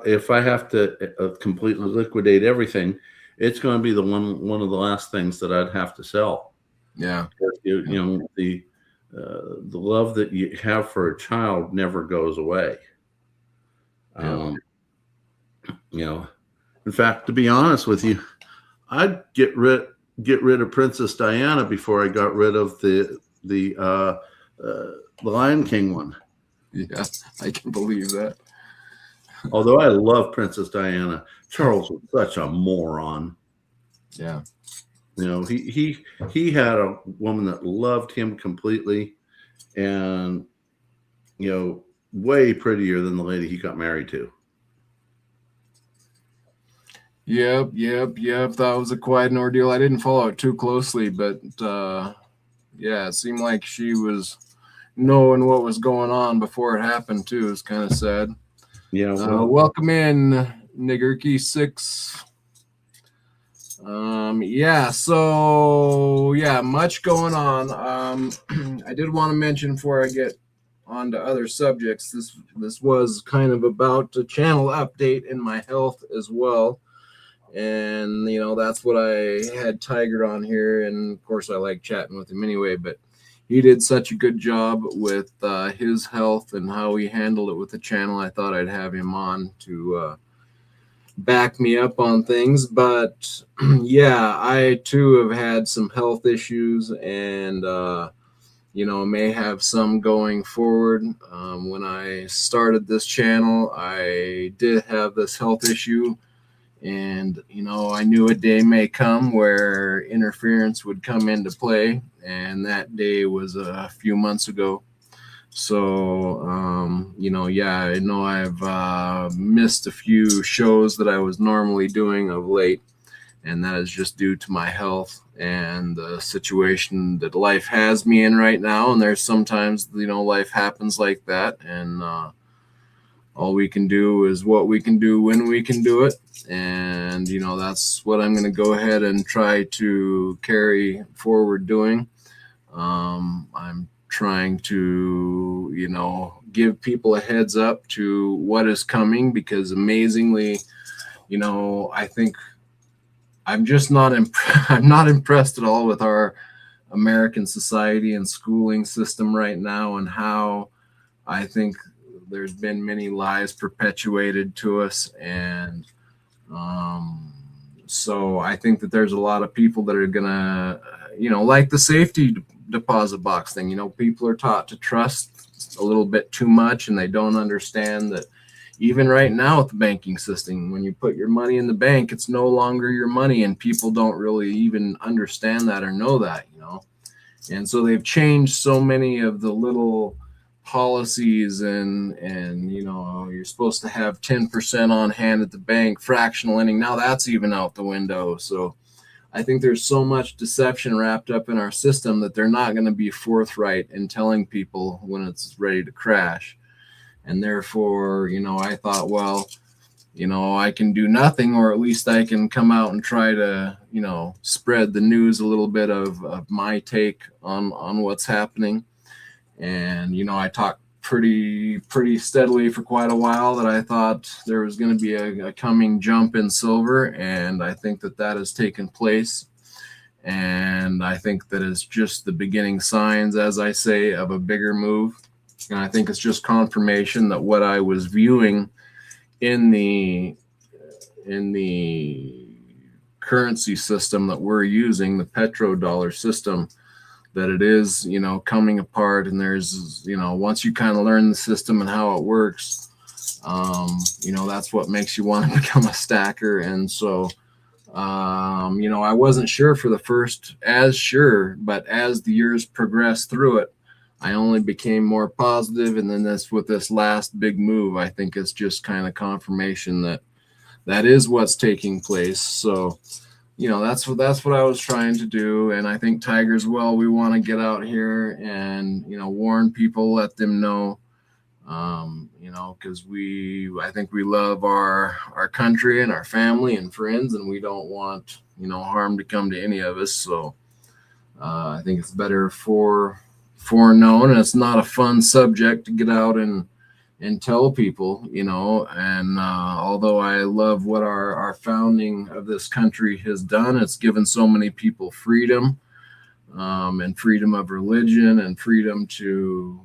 if I have to completely liquidate everything, it's going to be one of the last things that I'd have to sell.
Yeah,
the love that you have for a child never goes away.
Yeah.
In fact, to be honest with you, I'd get rid of Princess Diana before I got rid of the Lion King one.
Yeah, I can believe that.
Although I love Princess Diana, Charles was such a moron.
Yeah.
He had a woman that loved him completely, and way prettier than the lady he got married to.
Yep. That was quite an ordeal. I didn't follow it too closely, but yeah, it seemed like she was knowing what was going on before it happened too. It's kind of sad.
Yeah.
Welcome in, Nigurki 6. Much going on. I did want to mention before I get on to other subjects, this was kind of about a channel update in my health as well. And that's what I had Tiger on here, and of course I like chatting with him anyway, but he did such a good job with his health and how he handled it with the channel. I thought I'd have him on to back me up on things. But yeah, I too have had some health issues, and may have some going forward. When I started this channel, I did have this health issue, and I knew a day may come where interference would come into play, and that day was a few months ago. So I know I've missed a few shows that I was normally doing of late, and that is just due to my health and the situation that life has me in right now. And there's sometimes life happens like that, and all we can do is what we can do when we can do it. And, that's what I'm going to go ahead and try to carry forward doing. I'm trying to, give people a heads up to what is coming, because amazingly, I think I'm just not I'm not impressed at all with our American society and schooling system right now, and how I think there's been many lies perpetuated to us. And so I think that there's a lot of people that are gonna, like the safety deposit box thing, people are taught to trust a little bit too much, and they don't understand that even right now with the banking system, when you put your money in the bank, it's no longer your money, and people don't really even understand that or know that. And so they've changed so many of the little policies, and you're supposed to have 10% on hand at the bank, fractional lending. Now that's even out the window. So I think there's so much deception wrapped up in our system that they're not going to be forthright in telling people when it's ready to crash. And therefore, I thought, well, I can do nothing, or at least I can come out and try to, spread the news a little bit of my take on what's happening. And, I talked pretty steadily for quite a while that I thought there was going to be a coming jump in silver. And I think that has taken place. And I think that it's just the beginning signs, as I say, of a bigger move. And I think it's just confirmation that what I was viewing in the currency system that we're using, the petrodollar system, that it is, coming apart. And there's, once you kind of learn the system and how it works, that's what makes you want to become a stacker. And so, I wasn't sure for the first as sure, but as the years progressed through it, I only became more positive. And then with this last big move, I think it's just kind of confirmation that is what's taking place. So, that's what I was trying to do. And I think Tigers, well, we want to get out here and, warn people, let them know, because I think we love our country and our family and friends, and we don't want, harm to come to any of us. So I think it's better foreknown, and it's not a fun subject to get out and tell people, and although I love what our founding of this country has done, it's given so many people freedom, and freedom of religion, and freedom to,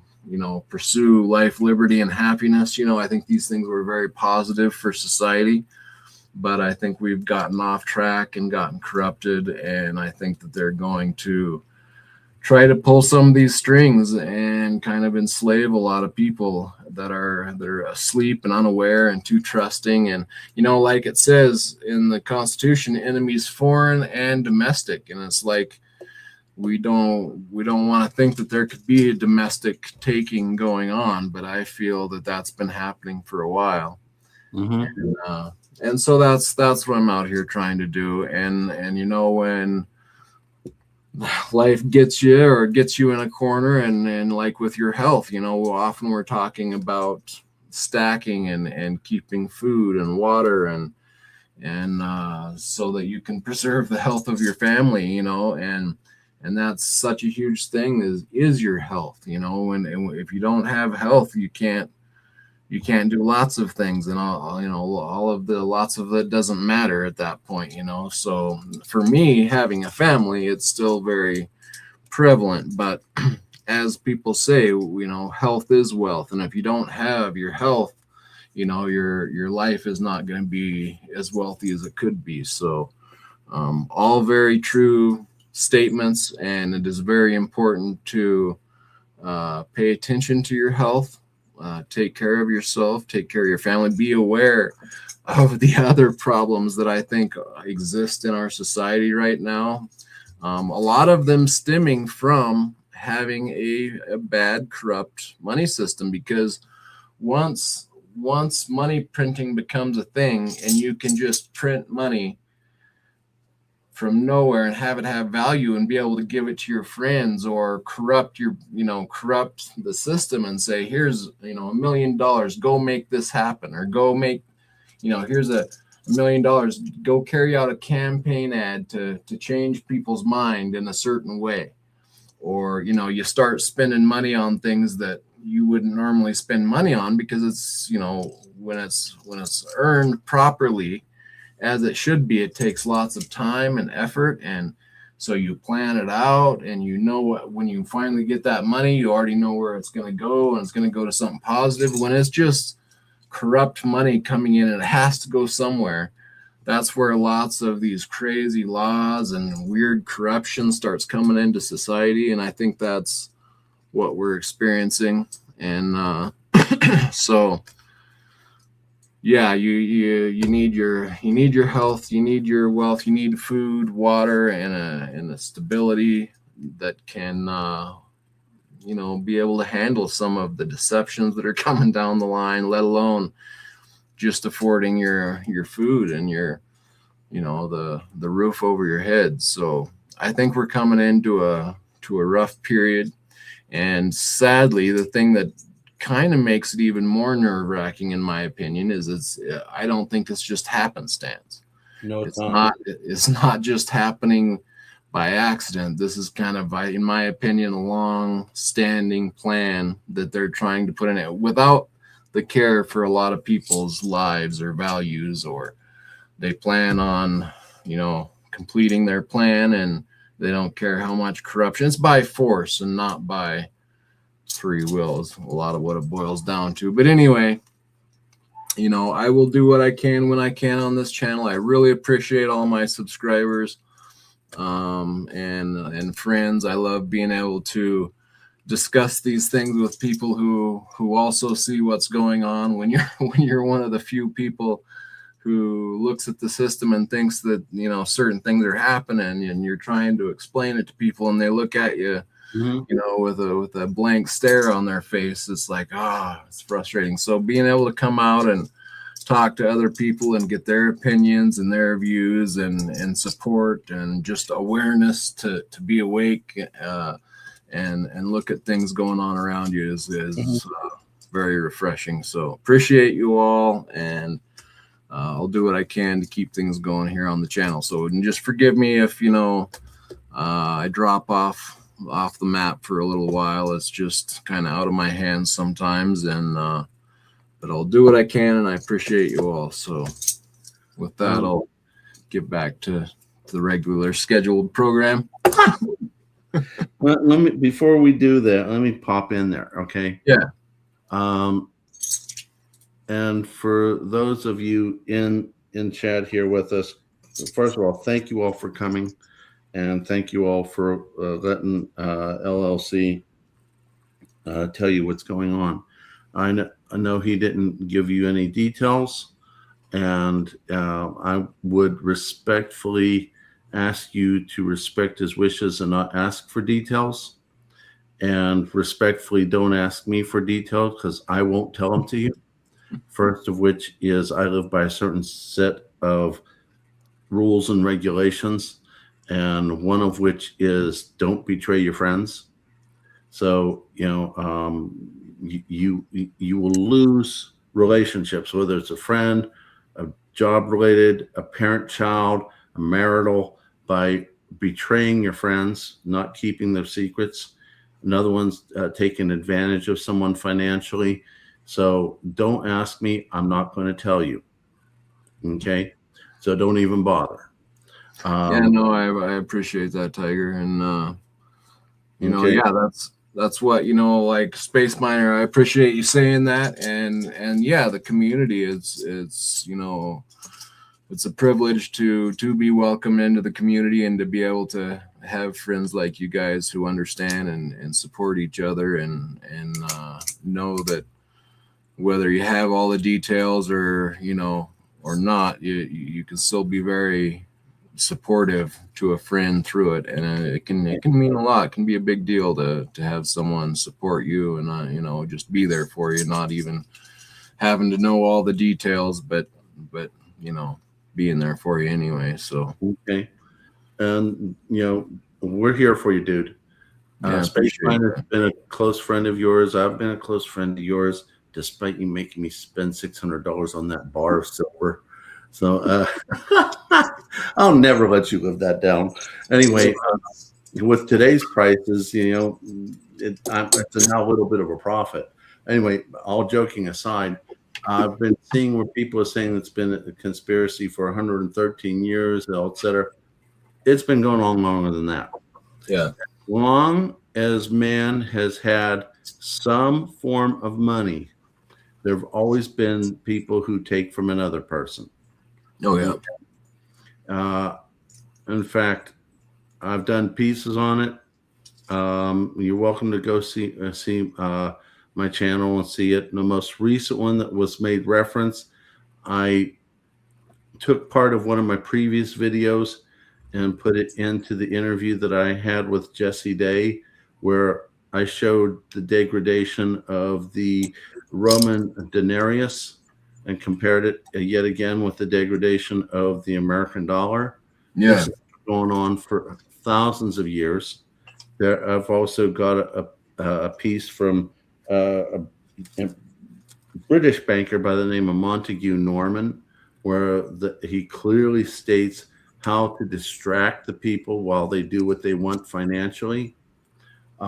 pursue life, liberty, and happiness. I think these things were very positive for society, but I think we've gotten off track and gotten corrupted. And I think that they're going to try to pull some of these strings and kind of enslave a lot of people that are asleep and unaware and too trusting. And, like it says in the Constitution, enemies foreign and domestic. And it's like, we don't want to think that there could be a domestic taking going on, but I feel that that's been happening for a while. Mm-hmm. And so that's what I'm out here trying to do. And when life gets you in a corner, and like with your health, often we're talking about stacking and keeping food and water and so that you can preserve the health of your family, and that's such a huge thing is your health, and if you don't have health, you can't do lots of things, and lots of it doesn't matter at that point, So for me, having a family, it's still very prevalent, but as people say, health is wealth. And if you don't have your health, your life is not going to be as wealthy as it could be. So all very true statements, and it is very important to pay attention to your health. Take care of yourself, take care of your family, be aware of the other problems that I think exist in our society right now. A lot of them stemming from having a bad, corrupt money system, because once money printing becomes a thing and you can just print money from nowhere and have it have value and be able to give it to your friends, or corrupt the system and say, here's, $1 million, go make this happen, or go make, here's $1 million, go carry out a campaign ad to change people's mind in a certain way. Or, you start spending money on things that you wouldn't normally spend money on, because it's, when it's earned properly, as it should be, it takes lots of time and effort. And So you plan it out, and you know what, when you finally get that money, you already know where it's going to go, and it's going to go to something positive. When it's just corrupt money coming in and it has to go somewhere, that's where lots of these crazy laws and weird corruption starts coming into society. And I think that's what we're experiencing. And so yeah, you need your health, you need your wealth, you need food, water, and a stability that can be able to handle some of the deceptions that are coming down the line, let alone just affording your food and your the roof over your head. So I think we're coming into a rough period, and sadly, the thing that kind of makes it even more nerve-wracking, in my opinion, is I don't think it's just happenstance.
No,
it's not. It's not just happening by accident. This is kind of, in my opinion, a long-standing plan that they're trying to put in it without the care for a lot of people's lives or values, or they plan on, completing their plan, and they don't care how much corruption. It's by force and not by free will, is a lot of what it boils down to. But anyway, I will do what I can when I can on this channel. I really appreciate all my subscribers and friends. I love being able to discuss these things with people who also see what's going on. When you're one of the few people who looks at the system and thinks that certain things are happening, and you're trying to explain it to people, and they look at you with a blank stare on their face, it's like, it's frustrating. So being able to come out and talk to other people and get their opinions and their views and support and just awareness to be awake and look at things going on around you is very refreshing. So appreciate you all, and I'll do what I can to keep things going here on the channel. So, and just forgive me if I drop off the map for a little while. It's just kind of out of my hands sometimes, and but I'll do what I can, and I appreciate you all. So with that, I'll get back to the regular scheduled program.
Well, before we do that, let me pop in there, okay?
Yeah.
And for those of you in chat here with us, first of all, thank you all for coming, and thank you all for letting LLC tell you what's going on. I know he didn't give you any details, and I would respectfully ask you to respect his wishes and not ask for details, and respectfully don't ask me for details, because I won't tell them to you. First of which is, I live by a certain set of rules and regulations, and one of which is don't betray your friends. So you will lose relationships, whether it's a friend, a job related, a parent child, a marital, by betraying your friends, not keeping their secrets. Another one's taking advantage of someone financially. So don't ask me. I'm not going to tell you. Okay. So don't even bother.
I appreciate that, Tiger. And,
okay.
Yeah, that's what, like Space Miner, I appreciate you saying that. And yeah, the community it's a privilege to be welcomed into the community, and to be able to have friends like you guys who understand and support each other, and know that whether you have all the details or not, you can still be very supportive to a friend through it, and it can mean a lot. It can be a big deal to have someone support you and just be there for you, not even having to know all the details, but being there for you anyway. So
okay, and we're here for you, dude. Space Miner has been a close friend of yours. I've been a close friend of yours, despite you making me spend $600 on that bar of silver. So I'll never let you live that down. Anyway, with today's prices, it's now a little bit of a profit. Anyway, all joking aside, I've been seeing where people are saying it's been a conspiracy for 113 years, et cetera. it's been going on longer than that.
Yeah.
Long as man has had some form of money, there have always been people who take from another person.
Oh yeah.
In fact, I've done pieces on it. You're welcome to go see my channel and see it. And the most recent one that was made reference, I took part of one of my previous videos and put it into the interview that I had with Jesse Day, where I showed the degradation of the Roman denarius and compared it yet again with the degradation of the American dollar.
Yeah.
This has been going on for thousands of years. There, I've also got a piece from a British banker by the name of Montague Norman, where he clearly states how to distract the people while they do what they want financially.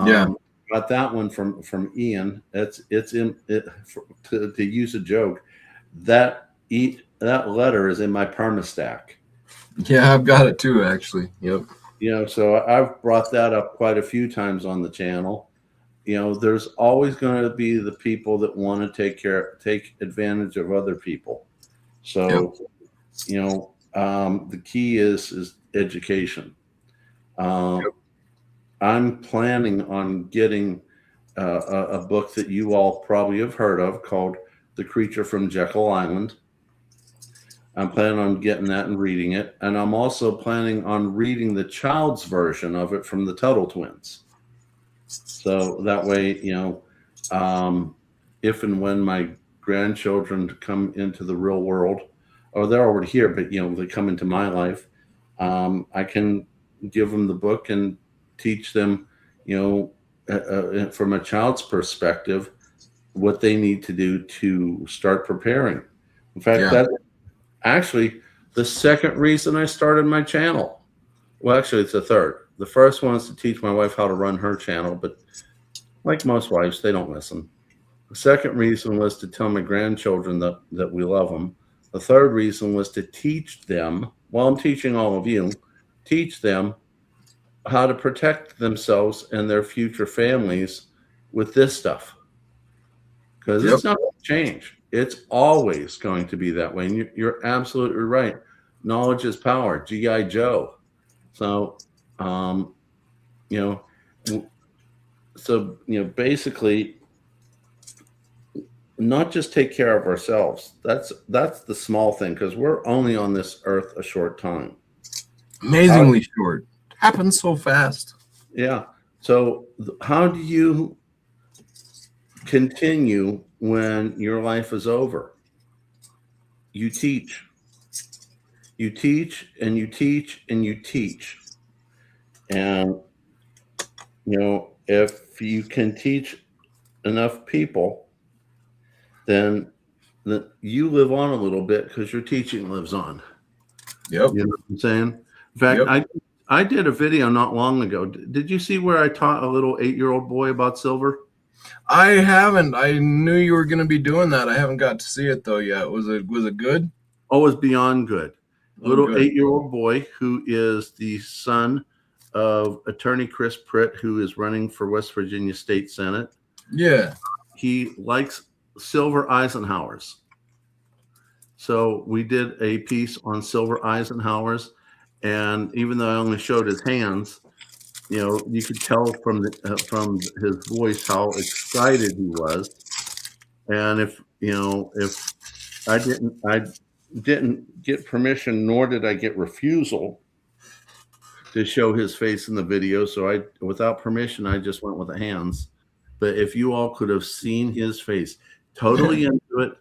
Yeah.
Got that one from Ian. It's in it, to use a joke. That letter is in my permastack.
Yeah, I've got it too, actually. Yep.
You know, so I've brought that up quite a few times on the channel. You know, there's always going to be the people that want to take advantage of other people. So,
Yep.
you know, the key is education. I'm planning on getting a book that you all probably have heard of called The Creature from Jekyll Island. I'm planning on getting that and reading it. And I'm also planning on reading the child's version of it from the Tuttle twins. So that way, you know, if and when my grandchildren come into the real world, or they're already here, but, you know, they come into my life, I can give them the book and teach them, you know, from a child's perspective, what they need to do to start preparing. In fact,
Yeah.
that's actually the second reason I started my channel. Well, actually, it's the third. The first one is to teach my wife how to run her channel, but like most wives, they don't listen. The second reason was to tell my grandchildren that we love them. The third reason was to teach them, while I'm teaching all of you, teach them how to protect themselves and their future families with this stuff. Because
Yep.
it's not going to change. It's always going to be that way. And you're absolutely right. Knowledge is power. G.I. Joe. So, you know, basically, not just take care of ourselves. That's the small thing, because we're only on this earth a short time.
Amazingly short. Happens so fast.
Yeah. So how do you continue when your life is over? You teach. You teach and you teach and you teach. And, you know, if you can teach enough people, then you live on a little bit because your teaching lives on.
Yep.
You know what I'm saying? In fact,
Yep.
I did a video not long ago. Did you see where I taught a little 8-year-old boy about silver?
I haven't. I knew you were going to be doing that. I haven't got to see it though yet. Was it good?
Oh, it's beyond good.
Oh,
Little
good.
8-year-old boy who is the son of Attorney Chris Pritt, who is running for West Virginia State Senate.
Yeah.
He likes silver Eisenhowers. So we did a piece on silver Eisenhowers, and even though I only showed his hands, you know, you could tell from his voice how excited he was. And if I didn't get permission, nor did I get refusal to show his face in the video. So without permission, I just went with the hands. But if you all could have seen his face, totally into it,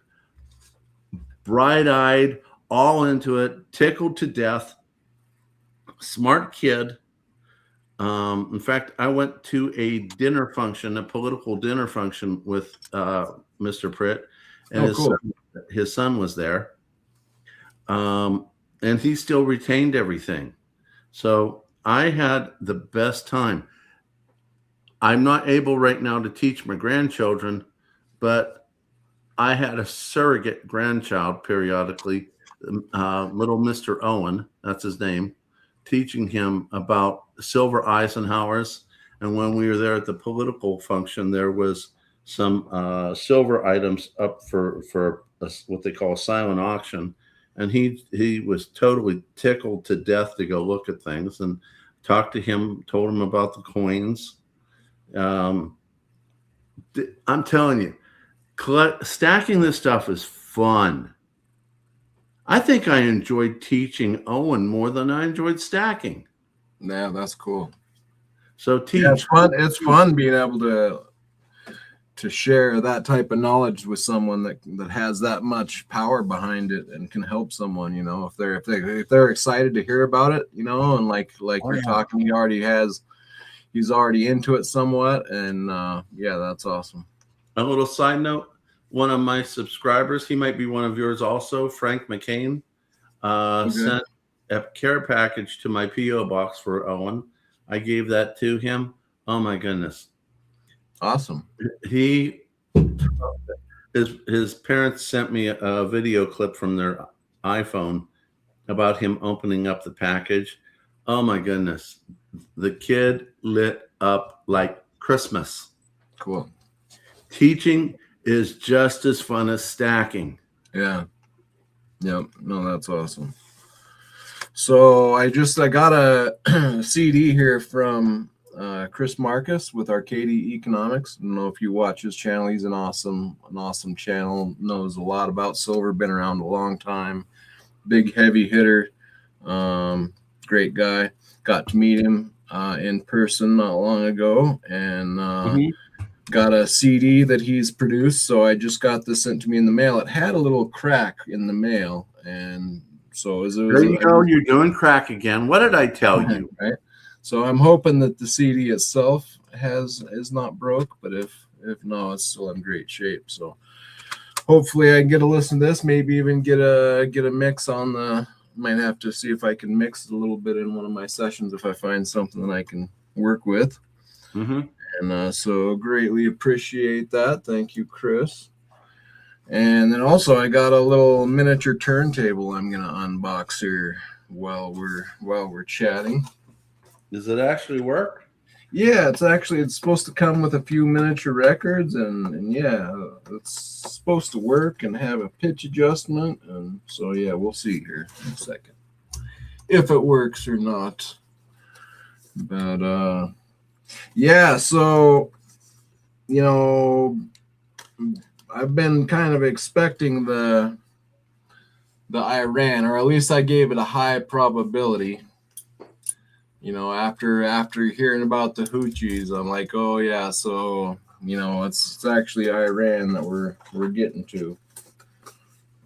bright-eyed, all into it, tickled to death, smart kid. In fact, I went to a dinner function, a political dinner function with Mr. Pritt, and his son was there. And he still retained everything. So I had the best time. I'm not able right now to teach my grandchildren, but I had a surrogate grandchild periodically, little Mr. Owen, that's his name, teaching him about silver Eisenhowers. And when we were there at the political function, there was some silver items up for what they call a silent auction. And he was totally tickled to death to go look at things, and talked to him, told him about the coins. I'm telling you, stacking this stuff is fun. I think I enjoyed teaching Owen more than I enjoyed stacking.
Yeah, that's cool.
So teach.
Yeah, it's fun. It's fun being able to share that type of knowledge with someone that has that much power behind it and can help someone. You know, if they're excited to hear about it, you know, and like you're talking, he's already into it somewhat, and yeah, that's awesome.
A little side note: one of my subscribers, he might be one of yours also, Frank McCain, sent a care package to my PO box for Owen. I gave that to him. Oh my goodness.
Awesome.
His parents sent me a video clip from their iPhone about him opening up the package. Oh my goodness. The kid lit up like Christmas.
Cool.
Teaching is just as fun as stacking.
Yeah. Yep. No, that's awesome. So I got a CD here from Chris Marcus with Arcadia Economics. I don't know if you watch his channel. He's an awesome channel. Knows a lot about silver. Been around a long time. Big heavy hitter. Great guy. Got to meet him in person not long ago, and got a CD that he's produced. So I just got this sent to me in the mail. It had a little crack in the mail, and so there
you go. You're doing crack again. What did I tell you?
Right. So I'm hoping that the CD itself is not broke, but if no, it's still in great shape. So hopefully I can get a listen to this. Maybe even get a mix on the. Might have to see if I can mix it a little bit in one of my sessions if I find something that I can work with. And so greatly appreciate that. Thank you, Chris. And then also I got a little miniature turntable I'm gonna unbox here while we're chatting.
Does it actually work?
Yeah, it's supposed to come with a few miniature records, and yeah, it's supposed to work and have a pitch adjustment, and so yeah, we'll see here in a second if it works or not. But yeah, so you know, I've been kind of expecting the Iran, or at least I gave it a high probability. You know, after hearing about the Houthis, I'm like, oh yeah, so you know, it's actually Iran that we're getting to,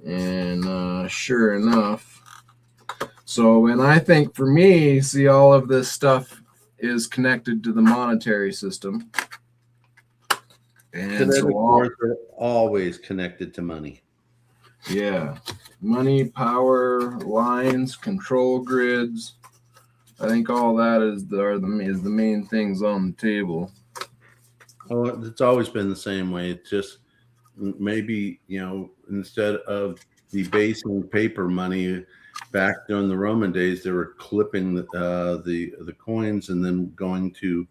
and sure enough. So, and I think for me, see, all of this stuff is connected to the monetary system, and so
wars are always connected to money.
Yeah, money, power lines, control grids. I think all that is the main things on the table.
Oh, it's always been the same way. It's just maybe, you know, instead of debasing paper money back during the Roman days, they were clipping the coins and then going to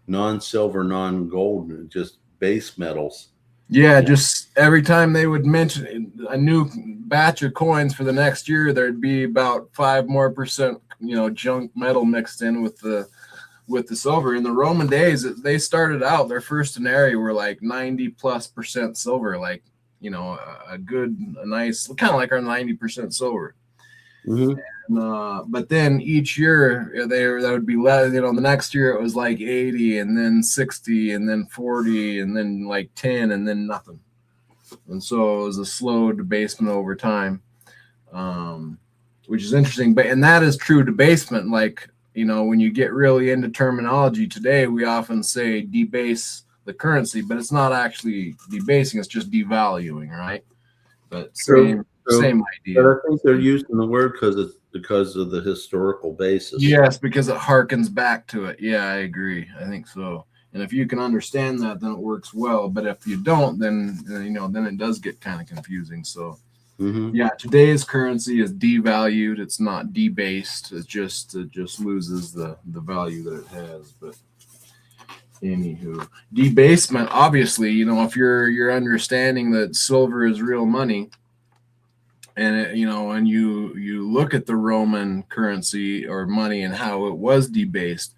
non-silver, non-gold, just base metals.
Yeah, just every time they would mention a new batch of coins for the next year, there'd be about 5% more, you know, junk metal mixed in with the silver. In the Roman days, they started out, their first denarii were like 90+% silver, like, you know, a nice, kind of like our 90% silver. And, but then each year that would be less, you know, the next year it was like 80, and then 60, and then 40, and then like 10, and then nothing. And so it was a slow debasement over time, which is interesting. And that is true debasement. Like, you know, when you get really into terminology today, we often say debase the currency, but it's not actually debasing, it's just devaluing, right? But same idea.
But I think they're using the word because of the historical basis.
Yes, because it harkens back to it. Yeah, I agree. I think so. And if you can understand that, then it works well. But if you don't, then you know, then it does get kind of confusing. So
Mm-hmm.
Yeah, today's currency is devalued. It's not debased. It just loses the value that it has. But anywho, debasement. Obviously, if you're understanding that silver is real money, and and you look at the Roman currency or money and how it was debased,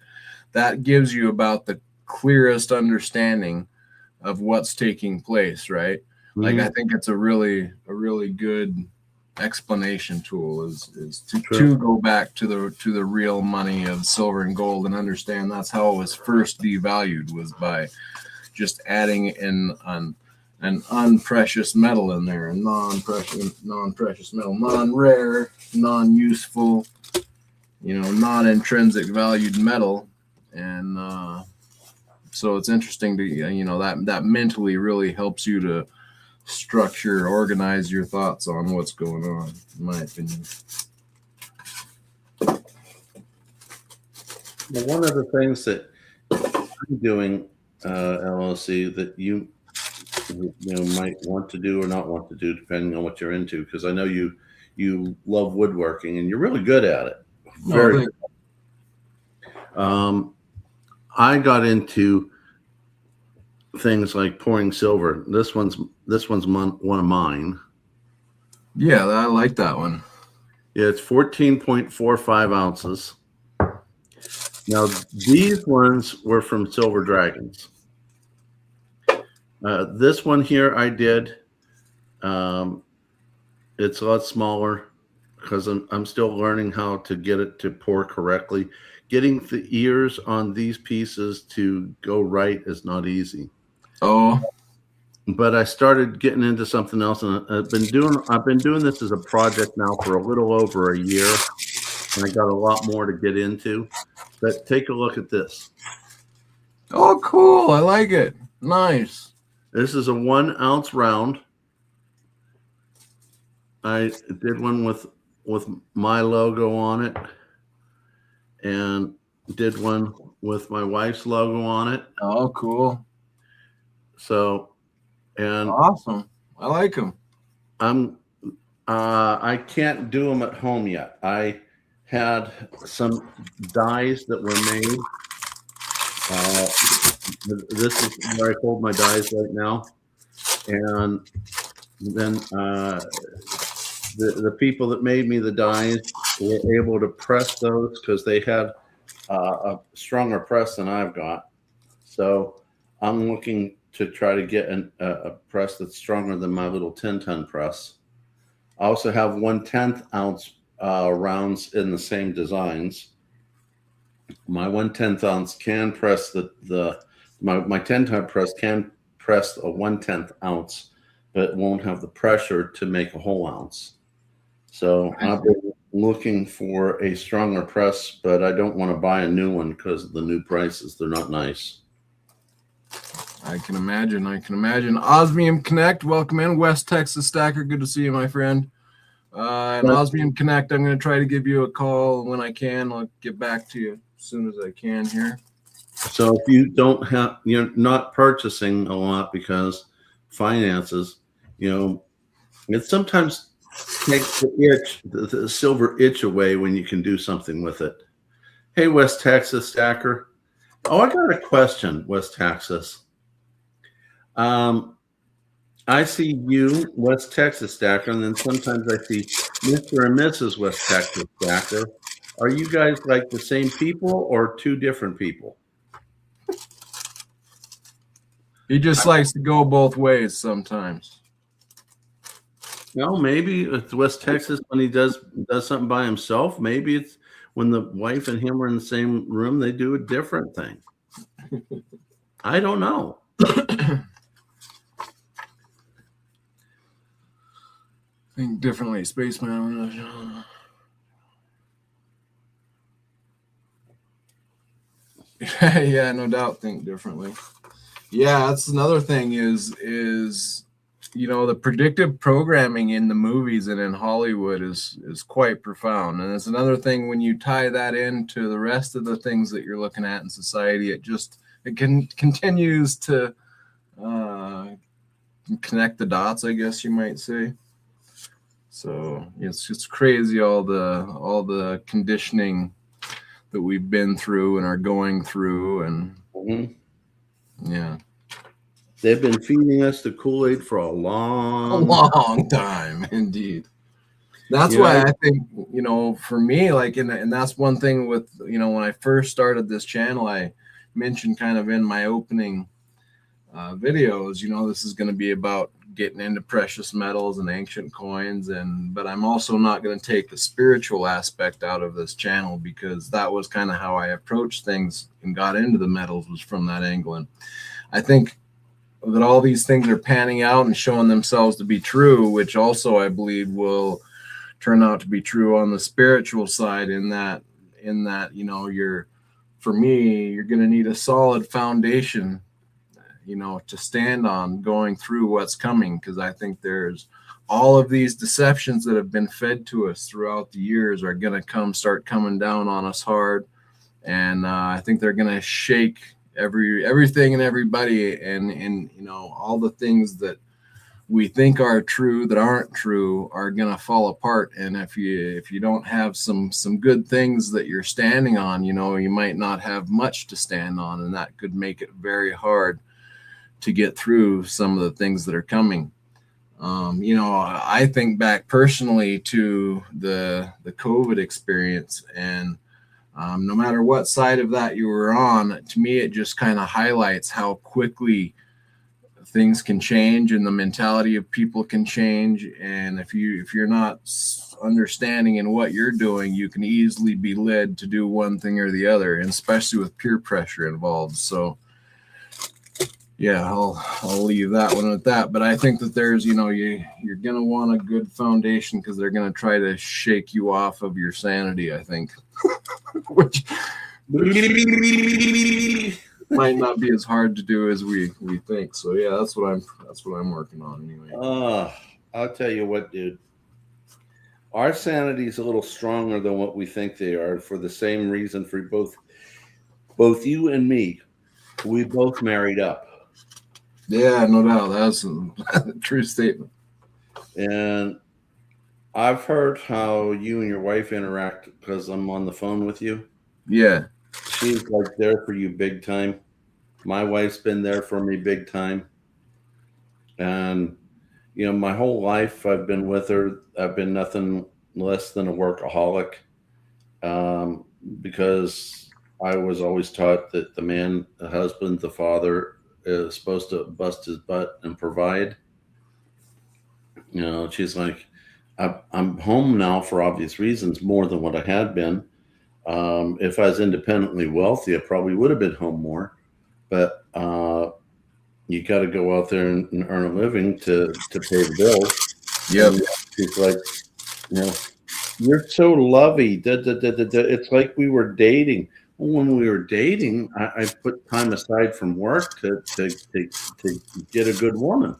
that gives you about the clearest understanding of what's taking place, right? Like, I think it's a really good explanation tool is to go back to the real money of silver and gold and understand that's how it was first devalued, was by just adding in an unprecious metal in there, a non-precious metal, non-rare, non-useful, non-intrinsic valued metal. And so it's interesting to that mentally really helps you to structure, organize your thoughts on what's going on, in my opinion.
Well, one of the things that I'm doing, LLC, that you might want to do or not want to do, depending on what you're into, because I know you love woodworking and you're really good at it. Very good. I got into things like pouring silver. This one's one of mine.
Yeah, I like that one.
Yeah, it's 14.45 ounces. Now, these ones were from Silver Dragons. This one here I did. It's a lot smaller because I'm still learning how to get it to pour correctly. Getting the ears on these pieces to go right is not easy.
Oh.
But I started getting into something else, and I've been doing this as a project now for a little over a year, and I got a lot more to get into. But take a look at this.
Oh, cool! I like it. Nice.
This is a 1 ounce round. I did one with my logo on it, and did one with my wife's logo on it.
Oh, cool.
So, and
awesome. I like them.
I can't do them at home yet. I had some dies that were made. This is where I hold my dies right now, and then the people that made me the dies were able to press those because they had a stronger press than I've got. So I'm looking to try to get a press that's stronger than my little 10-ton press. I also have 1/10 ounce rounds in the same designs. My 1/10 ounce can press my 10-ton press can press a 1/10 ounce, but it won't have the pressure to make a whole ounce. So I've been looking for a stronger press, but I don't want to buy a new one because of the new prices. They're not nice.
I can imagine. Osmium Connect, welcome in. West Texas Stacker, good to see you, my friend. And Osmium Connect, I'm going to try to give you a call when I can. I'll get back to you as soon as I can here.
So if you don't have, you're not purchasing a lot because finances, it sometimes takes the silver itch away when you can do something with it. Hey, West Texas Stacker. Oh, I got a question, West Texas. I see you, West Texas Stacker, and then sometimes I see Mr. and Mrs. West Texas Stacker. Are you guys like the same people or two different people?
He just likes to go both ways sometimes.
No, maybe it's West Texas when he does something by himself. Maybe it's when the wife and him are in the same room, they do a different thing. I don't know.
Think differently, Spaceman. Yeah, no doubt. Think differently. Yeah, that's another thing is the predictive programming in the movies and in Hollywood is quite profound. And it's another thing when you tie that into the rest of the things that you're looking at in society, it continues to connect the dots, I guess you might say. So it's just crazy all the conditioning that we've been through and are going through, and yeah,
they've been feeding us the Kool-Aid for a
a
long
long time indeed. That's why I think, for me, like, and that's one thing with, when I first started this channel, I mentioned kind of in my opening videos, this is going to be about getting into precious metals and ancient coins, but I'm also not going to take the spiritual aspect out of this channel, because that was kind of how I approached things and got into the metals, was from that angle. And I think that all these things are panning out and showing themselves to be true, which also I believe will turn out to be true on the spiritual side, in that for me, you're going to need a solid foundation, to stand on going through what's coming, because I think there's all of these deceptions that have been fed to us throughout the years are going to start coming down on us hard. And I think they're going to shake everything and everybody, and all the things that we think are true that aren't true are going to fall apart. And if you don't have some good things that you're standing on, you might not have much to stand on, and that could make it very hard to get through some of the things that are coming. I think back personally to the COVID experience, and no matter what side of that you were on, to me, it just kind of highlights how quickly things can change and the mentality of people can change. And if you're not understanding in what you're doing, you can easily be led to do one thing or the other, and especially with peer pressure involved. So yeah, I'll leave that one at that. But I think that there's, you're going to want a good foundation, because they're going to try to shake you off of your sanity, I think, which might not be as hard to do as we think. So yeah, that's what I'm working on anyway.
I'll tell you what, dude. Our sanity is a little stronger than what we think they are, for the same reason for both you and me. We both married up.
Yeah, no doubt. That's a true statement.
And I've heard how you and your wife interact, because I'm on the phone with you.
Yeah.
She's like there for you big time. My wife's been there for me big time. And, my whole life I've been with her. I've been nothing less than a workaholic, because I was always taught that the man, the husband, the father, is supposed to bust his butt and provide. She's like, I'm home now for obvious reasons, more than what I had been. If I was independently wealthy, I probably would have been home more. But you got to go out there and earn a living to pay the bills.
Yep.
She's like, you're so lovey. It's like we were dating. When we were dating, I put time aside from work to get a good woman,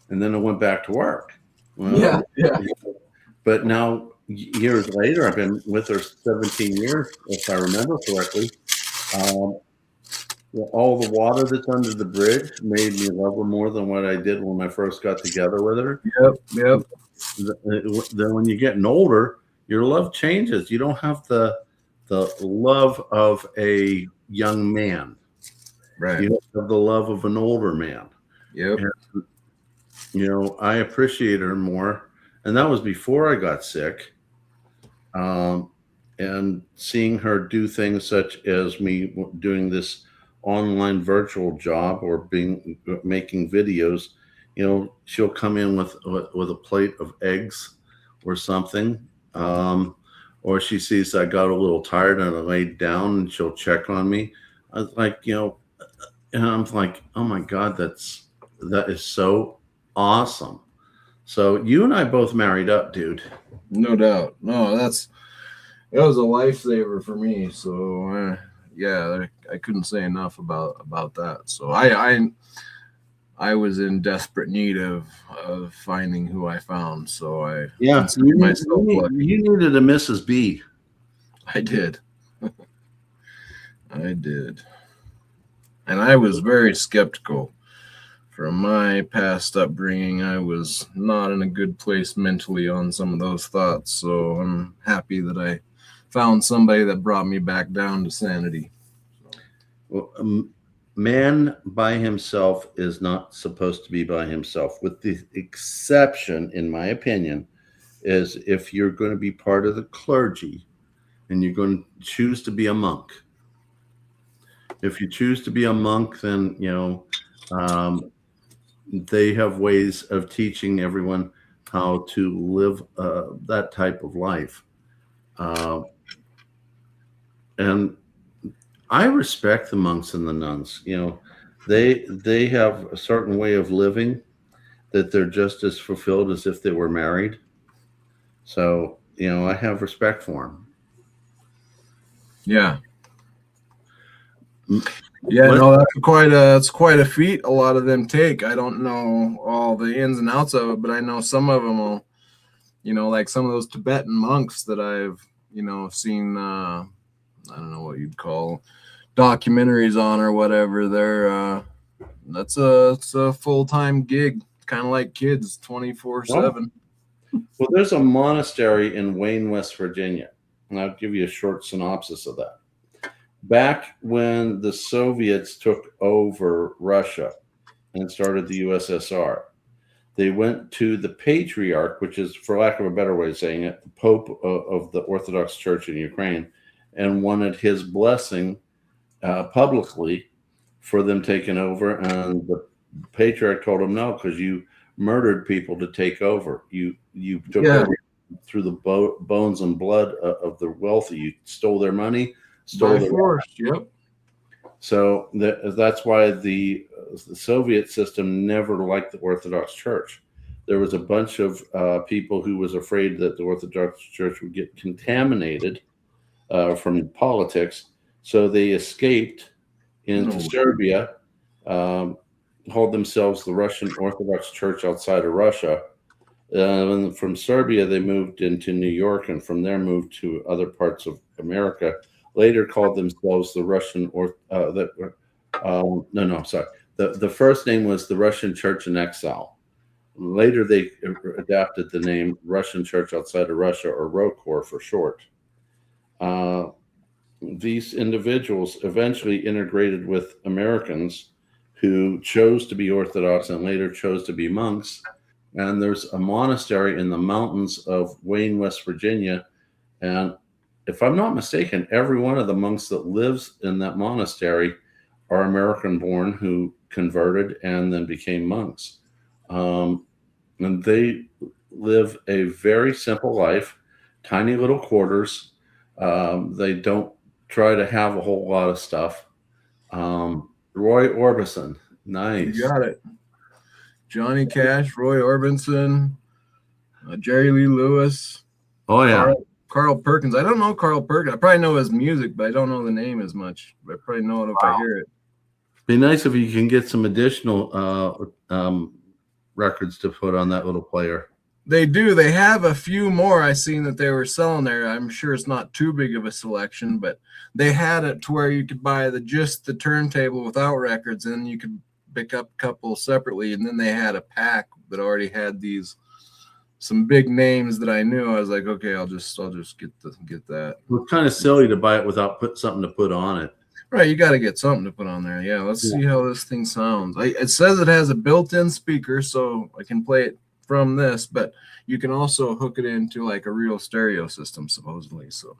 and then I went back to work.
Well, yeah.
But now, years later, I've been with her 17 years, if I remember correctly. All the water that's under the bridge made me love her more than what I did when I first got together with her.
Yep.
Then when you're getting older, your love changes. You don't have the love of a young man.
Right.
You don't have the love of an older man.
Yep.
And, I appreciate her more. And that was before I got sick. And seeing her do things such as me doing this online virtual job, or making videos, she'll come in with a plate of eggs or something. Or she sees I got a little tired and I laid down, and she'll check on me. I was like, and I'm like, oh my God, that is so awesome. So you and I both married up, dude.
No doubt. No, that was a lifesaver for me. So yeah, I couldn't say enough about that. So I was in desperate need of finding who I found. So I consider myself lucky.
You needed a Mrs. B.
I did. I did. And I was very skeptical from my past upbringing, I was not in a good place mentally on some of those thoughts. So I'm happy that I found somebody that brought me back down to sanity.
Well, man by himself is not supposed to be by himself, with the exception, in my opinion, is if you're going to be part of the clergy and you're going to choose to be a monk. If you choose to be a monk, then, they have ways of teaching everyone how to live that type of life. And I respect the monks and the nuns. They have a certain way of living that they're just as fulfilled as if they were married. So, I have respect for them.
Yeah. Yeah, no, that's quite a feat a lot of them take. I don't know all the ins and outs of it, but I know some of them will, like some of those Tibetan monks that I've, seen, I don't know what you'd call documentaries on or whatever. It's a full-time gig, kind of like kids, 24/7.
Well, there's a monastery in Wayne, West Virginia, and I'll give you a short synopsis of that. Back when the Soviets took over Russia and started the USSR, they went to the patriarch, which is, for lack of a better way of saying it, the Pope of the Orthodox Church in Ukraine, and wanted his blessing publicly for them taking over. And the patriarch told him no, because you murdered people to take over. You took over through the bones and blood of the wealthy. You stole their money. Stole the
force. Yep.
So that's why the Soviet system never liked the Orthodox Church. There was a bunch of people who was afraid that the Orthodox Church would get contaminated from politics, so they escaped into Serbia, called themselves the Russian Orthodox Church outside of Russia. And from Serbia, they moved into New York, and from there moved to other parts of America. Later called themselves the Russian the first name was the Russian Church in Exile. Later they adapted the name Russian Church Outside of Russia, or ROCOR for short. These individuals eventually integrated with Americans who chose to be Orthodox and later chose to be monks. And there's a monastery in the mountains of Wayne, West Virginia, and if I'm not mistaken, every one of the monks that lives in that monastery are American-born who converted and then became monks. And they live a very simple life, tiny little quarters. They don't try to have a whole lot of stuff. Roy Orbison, nice.
You got it. Johnny Cash, Roy Orbison, Jerry Lee Lewis.
Oh, yeah.
Carl Perkins. I don't know Carl Perkins. I probably know his music, but I don't know the name as much. But I probably know it if I hear it.
Be nice if you can get some additional records to put on that little player.
They do. They have a few more I seen that they were selling there. I'm sure it's not too big of a selection, but they had it to where you could buy just the turntable without records, and you could pick up a couple separately. And then they had a pack that already had some big names that I knew. I was like, okay, I'll just get that.
It's kind of silly to buy it without something to put on it.
Right, you got to get something to put on there. Yeah, let's see how this thing sounds. It says it has a built-in speaker, so I can play it from this, but you can also hook it into like a real stereo system, supposedly. So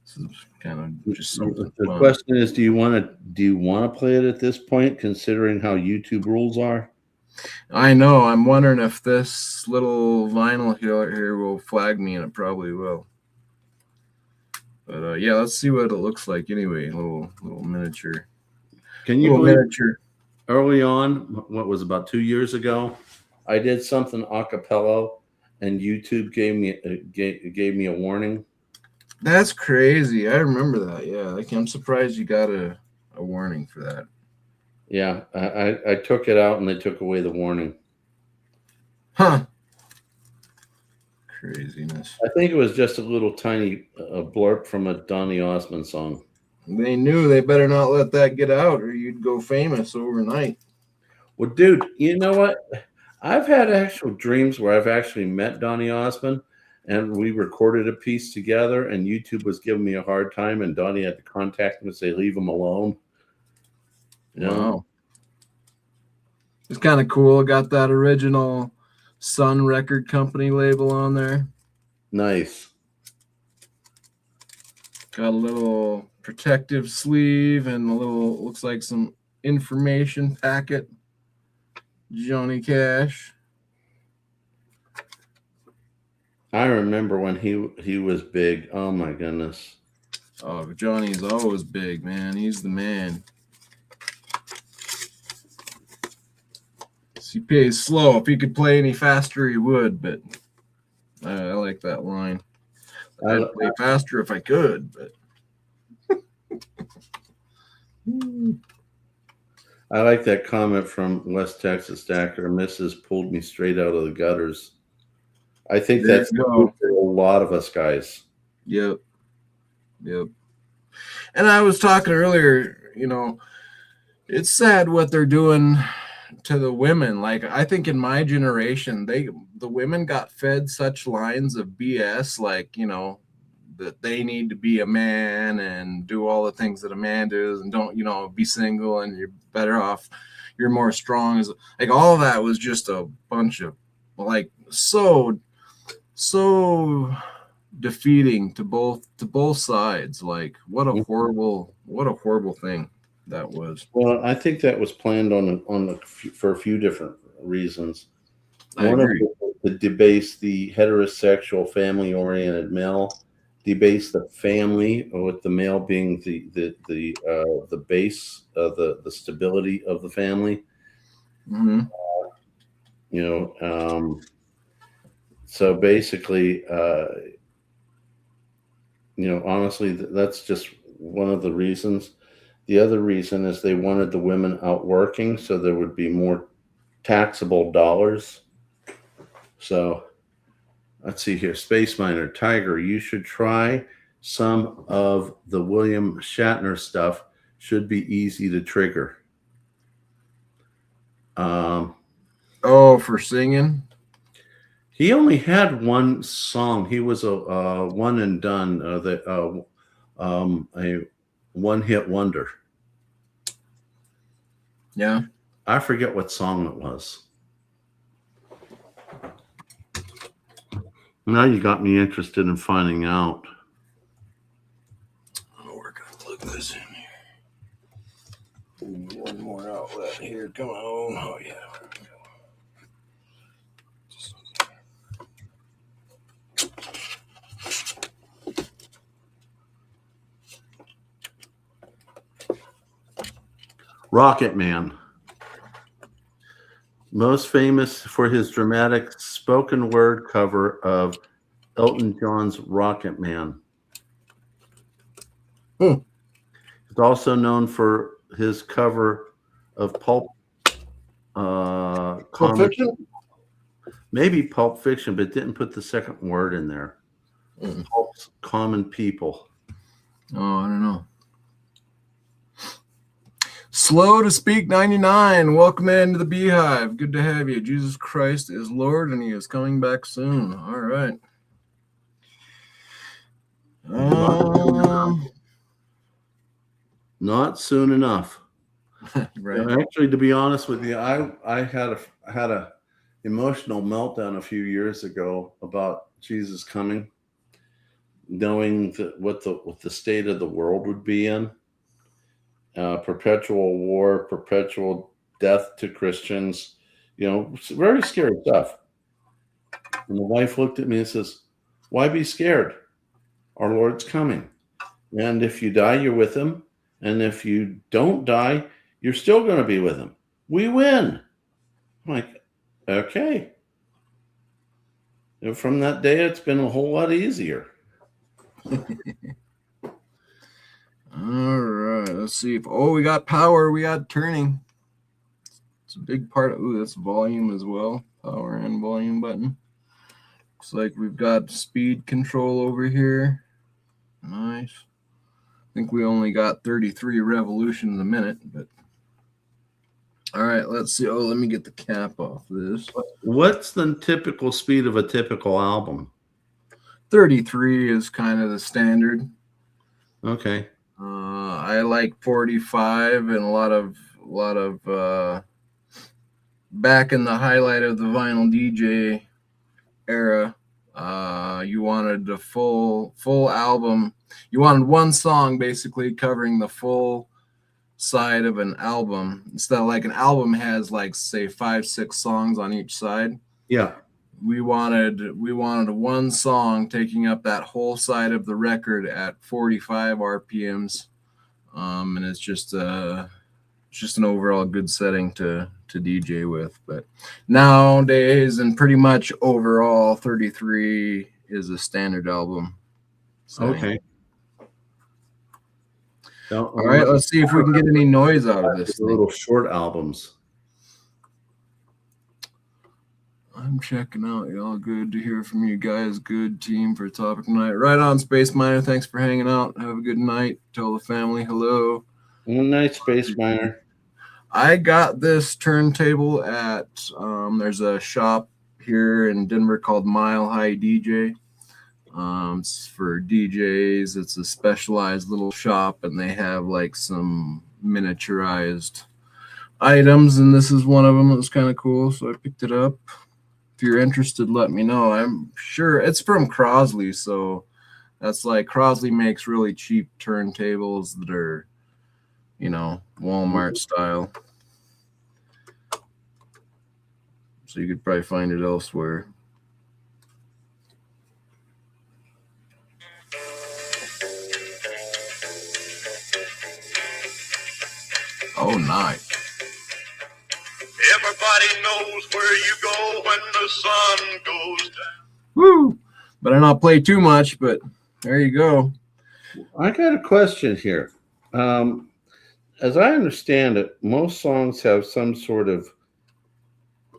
this is kind of just something.
The question is, do you want to play it at this point, considering how YouTube rules are?
I know. I'm wondering if this little vinyl here will flag me, and it probably will. But yeah, let's see what it looks like anyway. Little miniature.
Can you believe miniature? Early on, what was about 2 years ago, I did something a cappella, and YouTube gave me a warning.
That's crazy. I remember that. Yeah, I'm surprised you got a warning for that.
Yeah, I took it out and they took away the warning.
Huh. Craziness.
I think it was just a little tiny blurb from a Donny Osmond song.
They knew they better not let that get out or you'd go famous overnight.
Well, dude, you know what? I've had actual dreams where I've actually met Donny Osmond and we recorded a piece together, and YouTube was giving me a hard time, and Donny had to contact me and say, leave him alone. You know?
Wow. It's kind of cool. Got that original Sun Record Company label on there.
Nice.
Got a little protective sleeve and a little, looks like some information packet. Johnny Cash.
I remember when he was big. Oh my goodness.
Oh, Johnny's always big, man. He's the man. He plays slow. If he could play any faster, he would, but I like that line. I'd play faster if I could, but
I like that comment from West Texas Stacker. Mrs. pulled me straight out of the gutters. I think
there
that's
you go.
a lot of us guys.
Yep. And I was talking earlier, it's sad what they're doing to the women. Like, I think in my generation, the women got fed such lines of BS, like, that they need to be a man and do all the things that a man does, and don't, be single, and you're better off, you're more strong. Like, all of that was just a bunch of, like, so defeating to both sides. Like, what a horrible thing that was.
Well, I think that was planned for a few different reasons. One of them was to debase the heterosexual, family-oriented male, debase the family, with the male being the base of the stability of the family.
Mm-hmm.
So basically, honestly, that's just one of the reasons. The other reason is they wanted the women out working, so there would be more taxable dollars. So let's see here. Space Miner, Tiger, you should try some of the William Shatner stuff. Should be easy to trigger.
For singing?
He only had one song. He was a one and done, a one-hit wonder.
Yeah.
I forget what song it was. Now you got me interested in finding out.
Oh, we're going to plug this in here. One more outlet here. Come on. Oh, yeah.
Rocket Man. Most famous for his dramatic spoken word cover of Elton John's Rocket Man. He's also known for his cover of Pulp
Fiction?
Maybe Pulp Fiction, but didn't put the second word in there. Pulp's Common People.
Oh, I don't know. Slow to Speak 99. Welcome into the Beehive. Good to have you. Jesus Christ is Lord, and he is coming back soon. All right.
Not soon enough.
Right.
Actually, to be honest with you, I had a emotional meltdown a few years ago about Jesus coming, knowing that what the state of the world would be in. Perpetual war, perpetual death to Christians, very scary stuff. And the wife looked at me and says, "Why be scared? Our Lord's coming. And if you die, you're with him. And if you don't die, you're still going to be with him. We win." I'm like, okay. And from that day, it's been a whole lot easier.
All right, let's see if we got power, we got turning. It's a big part of that's volume as well. Power and volume button. Looks like we've got speed control over here. Nice. I think we only got 33 revolutions a minute, but All right, let's see. Oh, let me get the cap off this.
What's the typical speed of a typical album?
33 is kind of the standard.
Okay.
I like 45 and a lot of back in the highlight of the vinyl DJ era. You wanted the full album. You wanted one song basically covering the full side of an album instead of like an album has like say 5-6 songs on each side.
Yeah.
We wanted one song taking up that whole side of the record at 45 RPMs, and it's just an overall good setting to DJ with. But nowadays, and pretty much overall, 33 is a standard album setting.
Okay.
All right, let's see if we can get any noise out of this.
Little short albums.
I'm checking out. Y'all good to hear from you guys. Good team for topic tonight. Right on, Space Miner. Thanks for hanging out. Have a good night. Tell the family hello.
Good night, Space Miner.
I got this turntable at there's a shop here in Denver called Mile High DJ. It's for DJs. It's a specialized little shop, and they have like some miniaturized items, and this is one of them. It was kind of cool, so I picked it up. If you're interested, let me know. I'm sure it's from Crosley, so that's like Crosley makes really cheap turntables that are, Walmart style. So you could probably find it elsewhere. Oh, nice.
Everybody knows where you go when the sun goes down.
Woo! Better not play too much, but there you go.
I got a question here. As I understand it, most songs have some sort of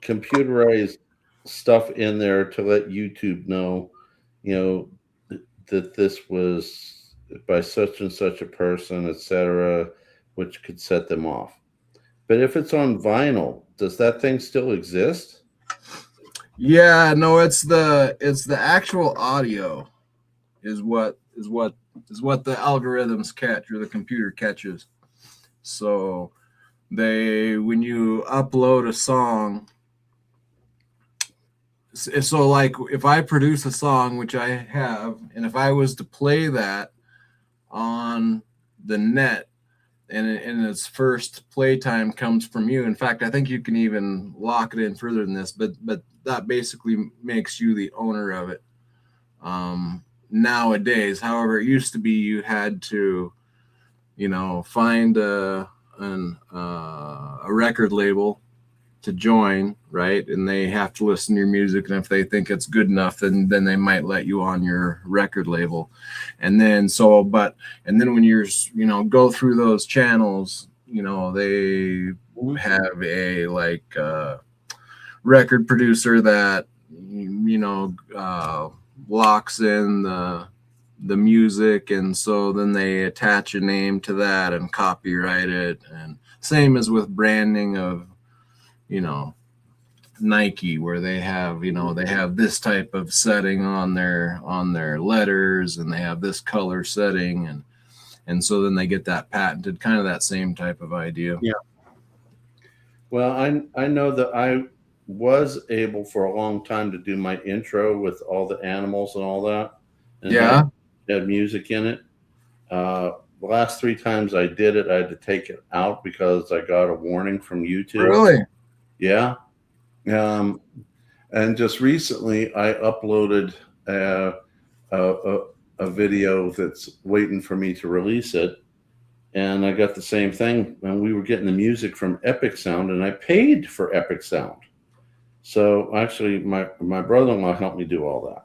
computerized stuff in there to let YouTube know, that this was by such and such a person, etc., which could set them off. But if it's on vinyl, does that thing still exist?
Yeah, no, it's the actual audio is what the algorithms catch or the computer catches. So when you upload a song, so like if I produce a song, which I have, and if I was to play that on the net, and its first playtime comes from you. In fact, I think you can even lock it in further than this, but that basically makes you the owner of it. Nowadays, however, it used to be you had to, find a record label to join, right? And they have to listen to your music, and if they think it's good enough, then they might let you on your record label. And then when you're go through those channels, they have a record producer that locks in the music, and so then they attach a name to that and copyright it. And same as with branding of Nike, where they have this type of setting on their letters, and they have this color setting, and so then they get that patented, kind of that same type of idea.
Yeah. Well, I know that I was able for a long time to do my intro with all the animals and all that. And
yeah.
Had music in it. The last 3 times I did it, I had to take it out because I got a warning from YouTube.
Really?
Yeah. And just recently I uploaded a video that's waiting for me to release it. And I got the same thing. And we were getting the music from Epic Sound, and I paid for Epic Sound. So actually my brother-in-law helped me do all that.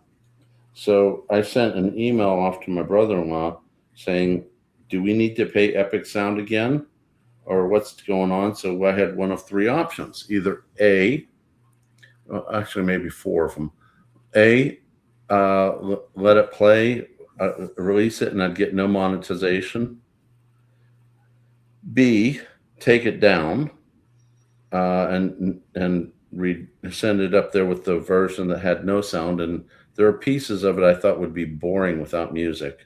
So I sent an email off to my brother-in-law saying, do we need to pay Epic Sound again? Or what's going on? So I had one of 3 options. Either A, actually maybe 4 of them. A, let it play, release it, and I'd get no monetization. B, take it down. and send it up there with the version that had no sound. And there are pieces of it I thought would be boring without music.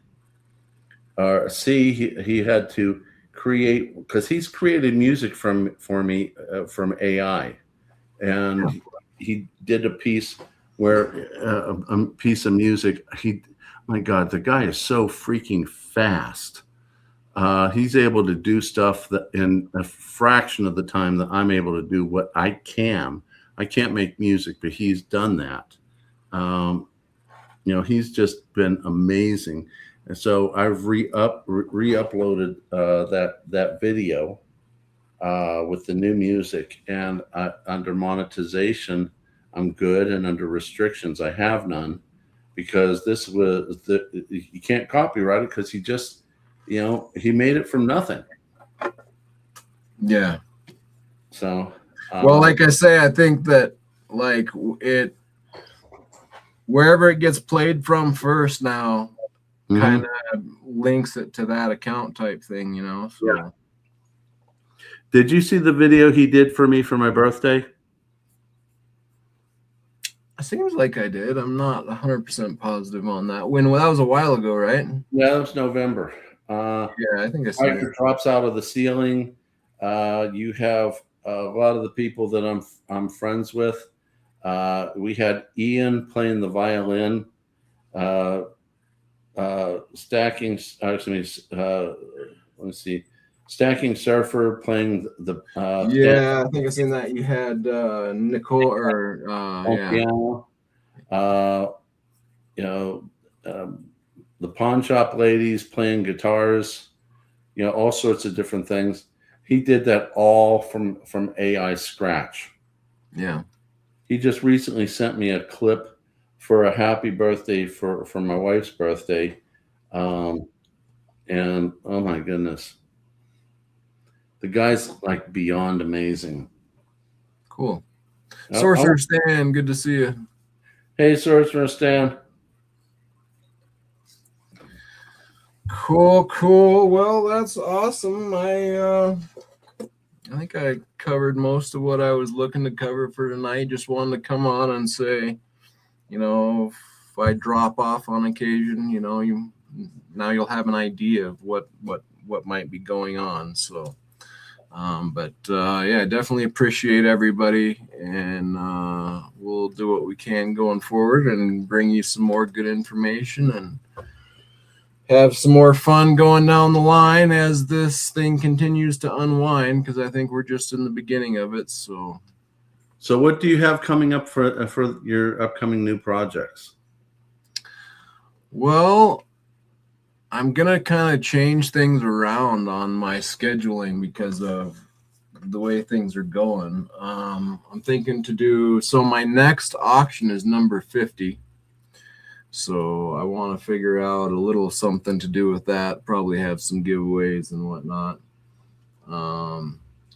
C, he had to create, because he's created music for me from AI, and he did a piece where a piece of music. My God, the guy is so freaking fast. He's able to do stuff that in a fraction of the time that I'm able to do what I can. I can't make music, but he's done that. He's just been amazing. And so I've re-uploaded that video with the new music, and under monetization, I'm good, and under restrictions, I have none, because you can't copyright it, because he made it from nothing.
Yeah.
So,
well, like I say, I think that wherever it gets played from first now, kind of links it to that account type thing, So.
Yeah. Did you see the video he did for me for my birthday?
It seems like I did. I'm not 100% positive on that. That was a while ago, right?
Yeah, that was November.
Yeah, I think I saw it.
Drops out of the ceiling. You have a lot of the people that I'm friends with. We had Ian playing the violin, Stacking Surfer playing the
I think I've seen that. You had Nicole
piano. The pawn shop ladies playing guitars, all sorts of different things. He did that all from AI scratch.
Yeah.
He just recently sent me a clip for a happy birthday for my wife's birthday. And oh my goodness, the guy's like beyond amazing.
Cool. Sorcerer Stan, good to see you.
Hey, Sorcerer Stan.
Cool. Well, that's awesome. I think I covered most of what I was looking to cover for tonight. Just wanted to come on and say, if I drop off on occasion, you'll have an idea of what might be going on. So, definitely appreciate everybody, and we'll do what we can going forward and bring you some more good information and have some more fun going down the line as this thing continues to unwind, because I think we're just in the beginning of it. So
what do you have coming up for your upcoming new projects?
Well, I'm going to kind of change things around on my scheduling because of the way things are going. I'm thinking so my next auction is number 50. So I want to figure out a little something to do with that, probably have some giveaways and whatnot.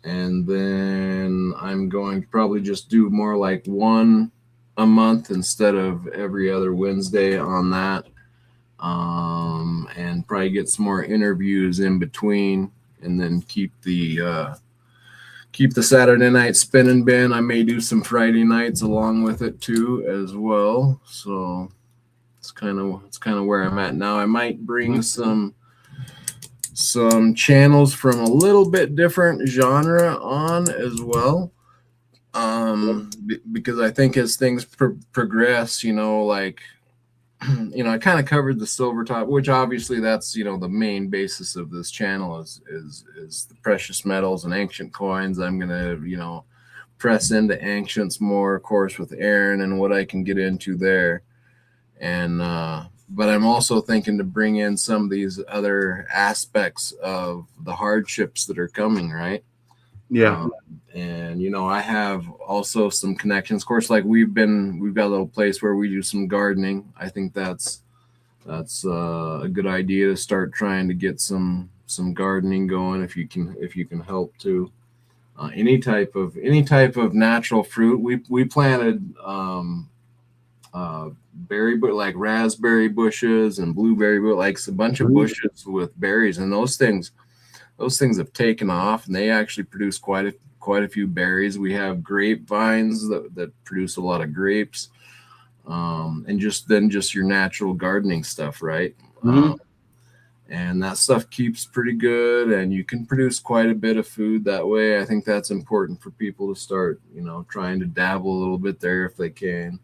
And then I'm going to probably just do more like one a month instead of every other Wednesday on that. And probably get some more interviews in between, and then keep the Saturday night spinning bin. I may do some Friday nights along with it too as well. So it's kind of where I'm at now. I might bring some channels from a little bit different genre on as well, because I think as things progress, I kind of covered the silver top, which obviously that's the main basis of this channel is the precious metals and ancient coins. I'm gonna press into ancients more, of course, with Aaron and what I can get into there. And but I'm also thinking to bring in some of these other aspects of the hardships that are coming, right?
Yeah.
And I have also some connections. Of course, like we've got a little place where we do some gardening. I think that's a good idea to start trying to get some gardening going if you can help too. Any type of natural fruit. We planted like raspberry bushes and blueberry, like a bunch of bushes with berries, and those things have taken off, and they actually produce quite quite a few berries. We have grapevines that produce a lot of grapes, and just your natural gardening stuff, right?
Mhm.
And that stuff keeps pretty good, and you can produce quite a bit of food that way. I think that's important for people to start, trying to dabble a little bit there if they can.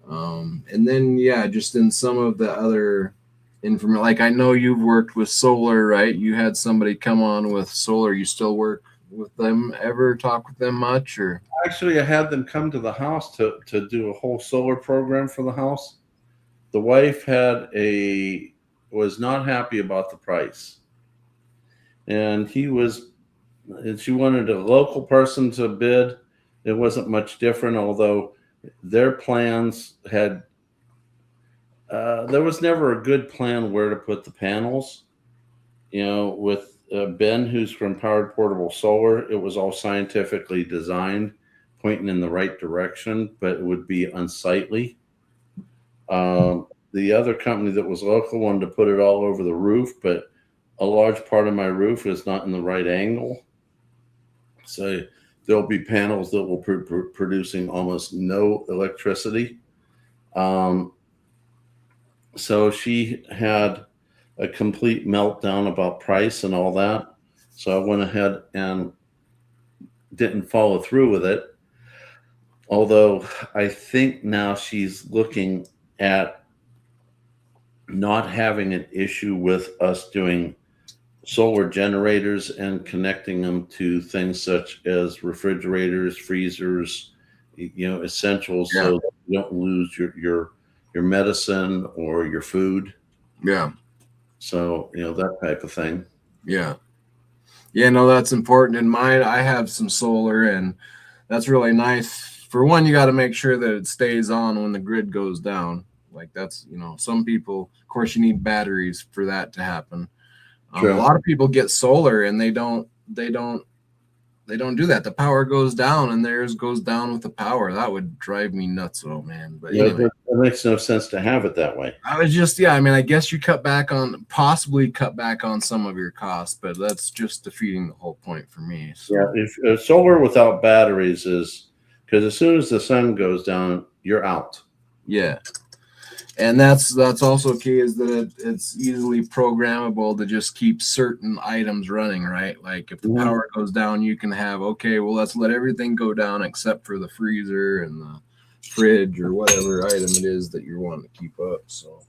And then, yeah, just in some of the other information, like I know you've worked with solar, right? You had somebody come on with solar. You still work with them? Ever talk with them much, or?
Actually, I had them come to the house to do a whole solar program for the house. The wife was not happy about the price, and she wanted a local person to bid. It wasn't much different, although their plans had there was never a good plan where to put the panels. With Ben, who's from Powered Portable Solar, it was all scientifically designed, pointing in the right direction, but it would be unsightly. The other company that was local wanted to put it all over the roof, but a large part of my roof is not in the right angle. So there'll be panels that will producing almost no electricity. So she had a complete meltdown about price and all that. So I went ahead and didn't follow through with it. Although I think now she's looking at not having an issue with us doing solar generators and connecting them to things such as refrigerators, freezers, essentials,
Yeah.
so that you don't lose your medicine or your food.
Yeah.
So, that type of thing.
Yeah. Yeah, no, that's important. In mine, I have some solar, and that's really nice. For one, you got to make sure that it stays on when the grid goes down. Like that's, some people, of course, you need batteries for that to happen. A
True.
lot of people get solar and they don't do that. The power goes down and theirs goes down with the power. That would drive me nuts. Oh man. But anyway,
it makes no sense to have it that way.
I was just, I mean, I guess you possibly cut back on some of your costs, but that's just defeating the whole point for me. So.
Yeah. If solar without batteries is, because as soon as the sun goes down, you're out.
Yeah. And that's also key, is that it's easily programmable to just keep certain items running, right? Like if the power goes down, you can have, okay, well, let's let everything go down except for the freezer and the fridge or whatever item it is that you're wanting to keep up. So,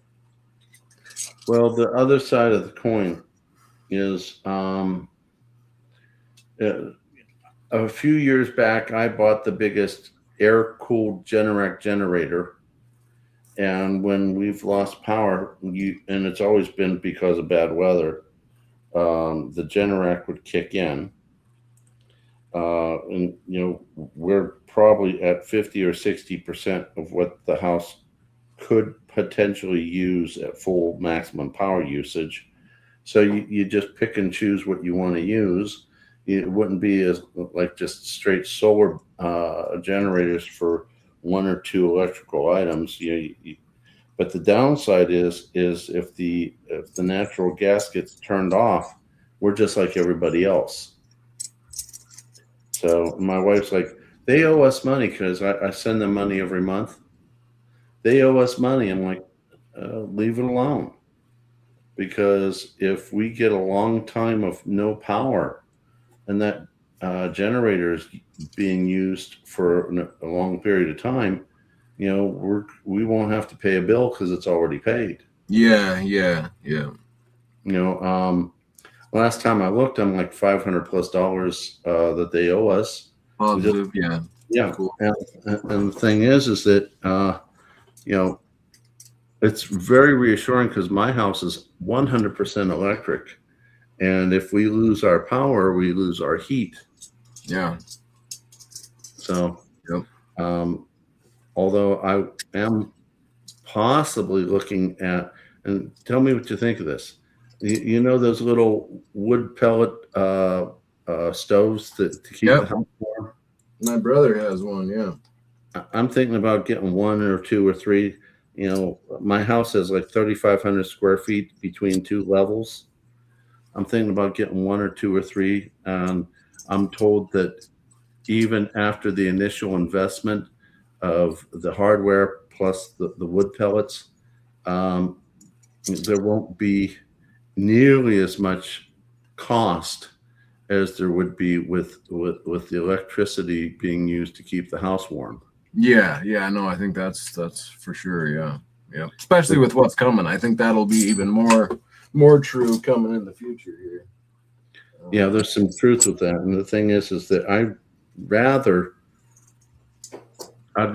well, the other side of the coin is a few years back, I bought the biggest air-cooled Generac generator. And when we've lost power, and it's always been because of bad weather, the Generac would kick in. And, we're probably at 50 or 60% of what the house could potentially use at full maximum power usage. So you just pick and choose what you want to use. It wouldn't be as like just straight solar generators for one or two electrical items. But the downside is if the natural gas gets turned off, we're just like everybody else. So my wife's like, they owe us money because I send them money every month. They owe us money. I'm like, leave it alone. Because if we get a long time of no power and that generator is being used for a long period of time, we won't have to pay a bill because it's already paid.
Yeah.
Last time I looked, I'm like $500+ that they owe us.
Positive, yeah.
Yeah.
Cool.
And the thing is that it's very reassuring because my house is 100% electric, and if we lose our power, we lose our heat.
Yeah.
So,
yep.
Although I am possibly looking at, and tell me what you think of this. Those little wood pellet stoves to keep the house warm?
My brother has one, yeah.
I'm thinking about getting one or two or three. My house has like 3,500 square feet between two levels. I'm thinking about getting one or two or three. I'm told that even after the initial investment of the hardware plus the wood pellets, there won't be nearly as much cost as there would be with the electricity being used to keep the house warm.
Yeah, no, I think that's for sure. Yeah. Especially with what's coming, I think that'll be even more true coming in the future here.
Yeah, there's some truth with that, and the thing is that I'd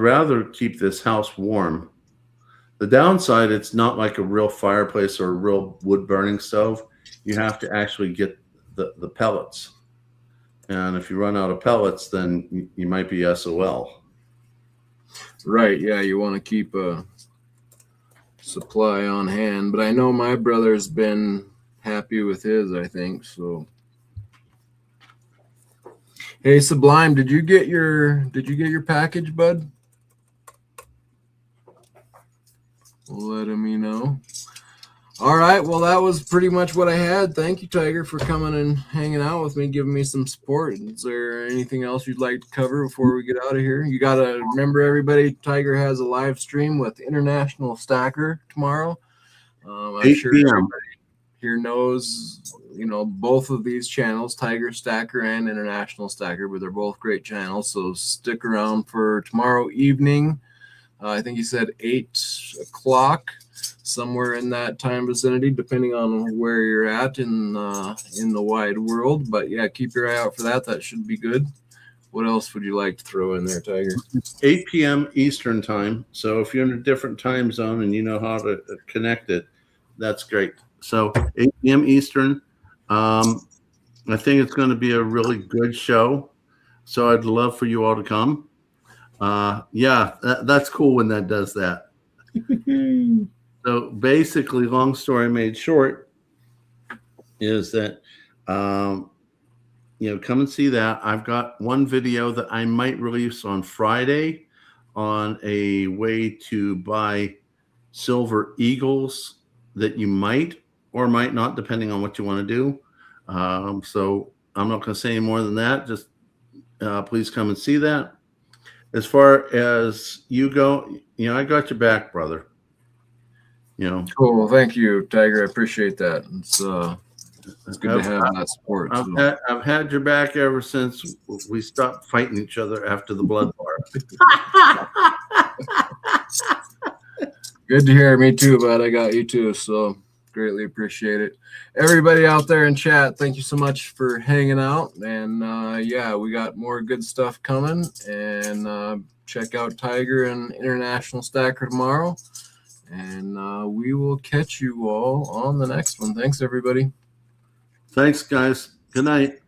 rather keep this house warm. The downside, it's not like a real fireplace or a real wood burning stove. You have to actually get the pellets, and if you run out of pellets, then you might be SOL.
Right. Yeah, you want to keep a supply on hand, but I know my brother's been happy with his, I think so. Hey, Sublime, did you get your package, bud? Letting me know. All right, well, that was pretty much what I had. Thank you, Tiger, for coming and hanging out with me, giving me some support. Is there anything else you'd like to cover before we get out of here? You got to remember, everybody, Tiger has a live stream with International Stacker tomorrow. I'm
8
sure
p.m.
everybody here knows, both of these channels, Tiger Stacker and International Stacker, but they're both great channels. So stick around for tomorrow evening. I think he said 8 o'clock, somewhere in that time vicinity, depending on where you're at in the wide world. But yeah, keep your eye out for that. That should be good. What else would you like to throw in there, Tiger?
8 p.m. Eastern time. So if you're in a different time zone and you know how to connect it, that's great. So 8 p.m. Eastern. I think it's going to be a really good show. So I'd love for you all to come. That's cool when that does that. So basically, long story made short, is that come and see that. I've got one video that I might release on Friday on a way to buy Silver Eagles that you might or might not, depending on what you want to do. So I'm not going to say any more than that. Just please come and see that. As far as you go, I got your back, brother.
Cool. Thank you, Tiger. I appreciate that. It's good to have that support.
I've had your back ever since we stopped fighting each other after the blood bar.
Good to hear. Me too, bud. I got you too. So greatly appreciate it. Everybody out there in chat, thank you so much for hanging out. And we got more good stuff coming. And check out Tiger and International Stacker tomorrow. And we will catch you all on the next one. Thanks, everybody.
Thanks, guys. Good night.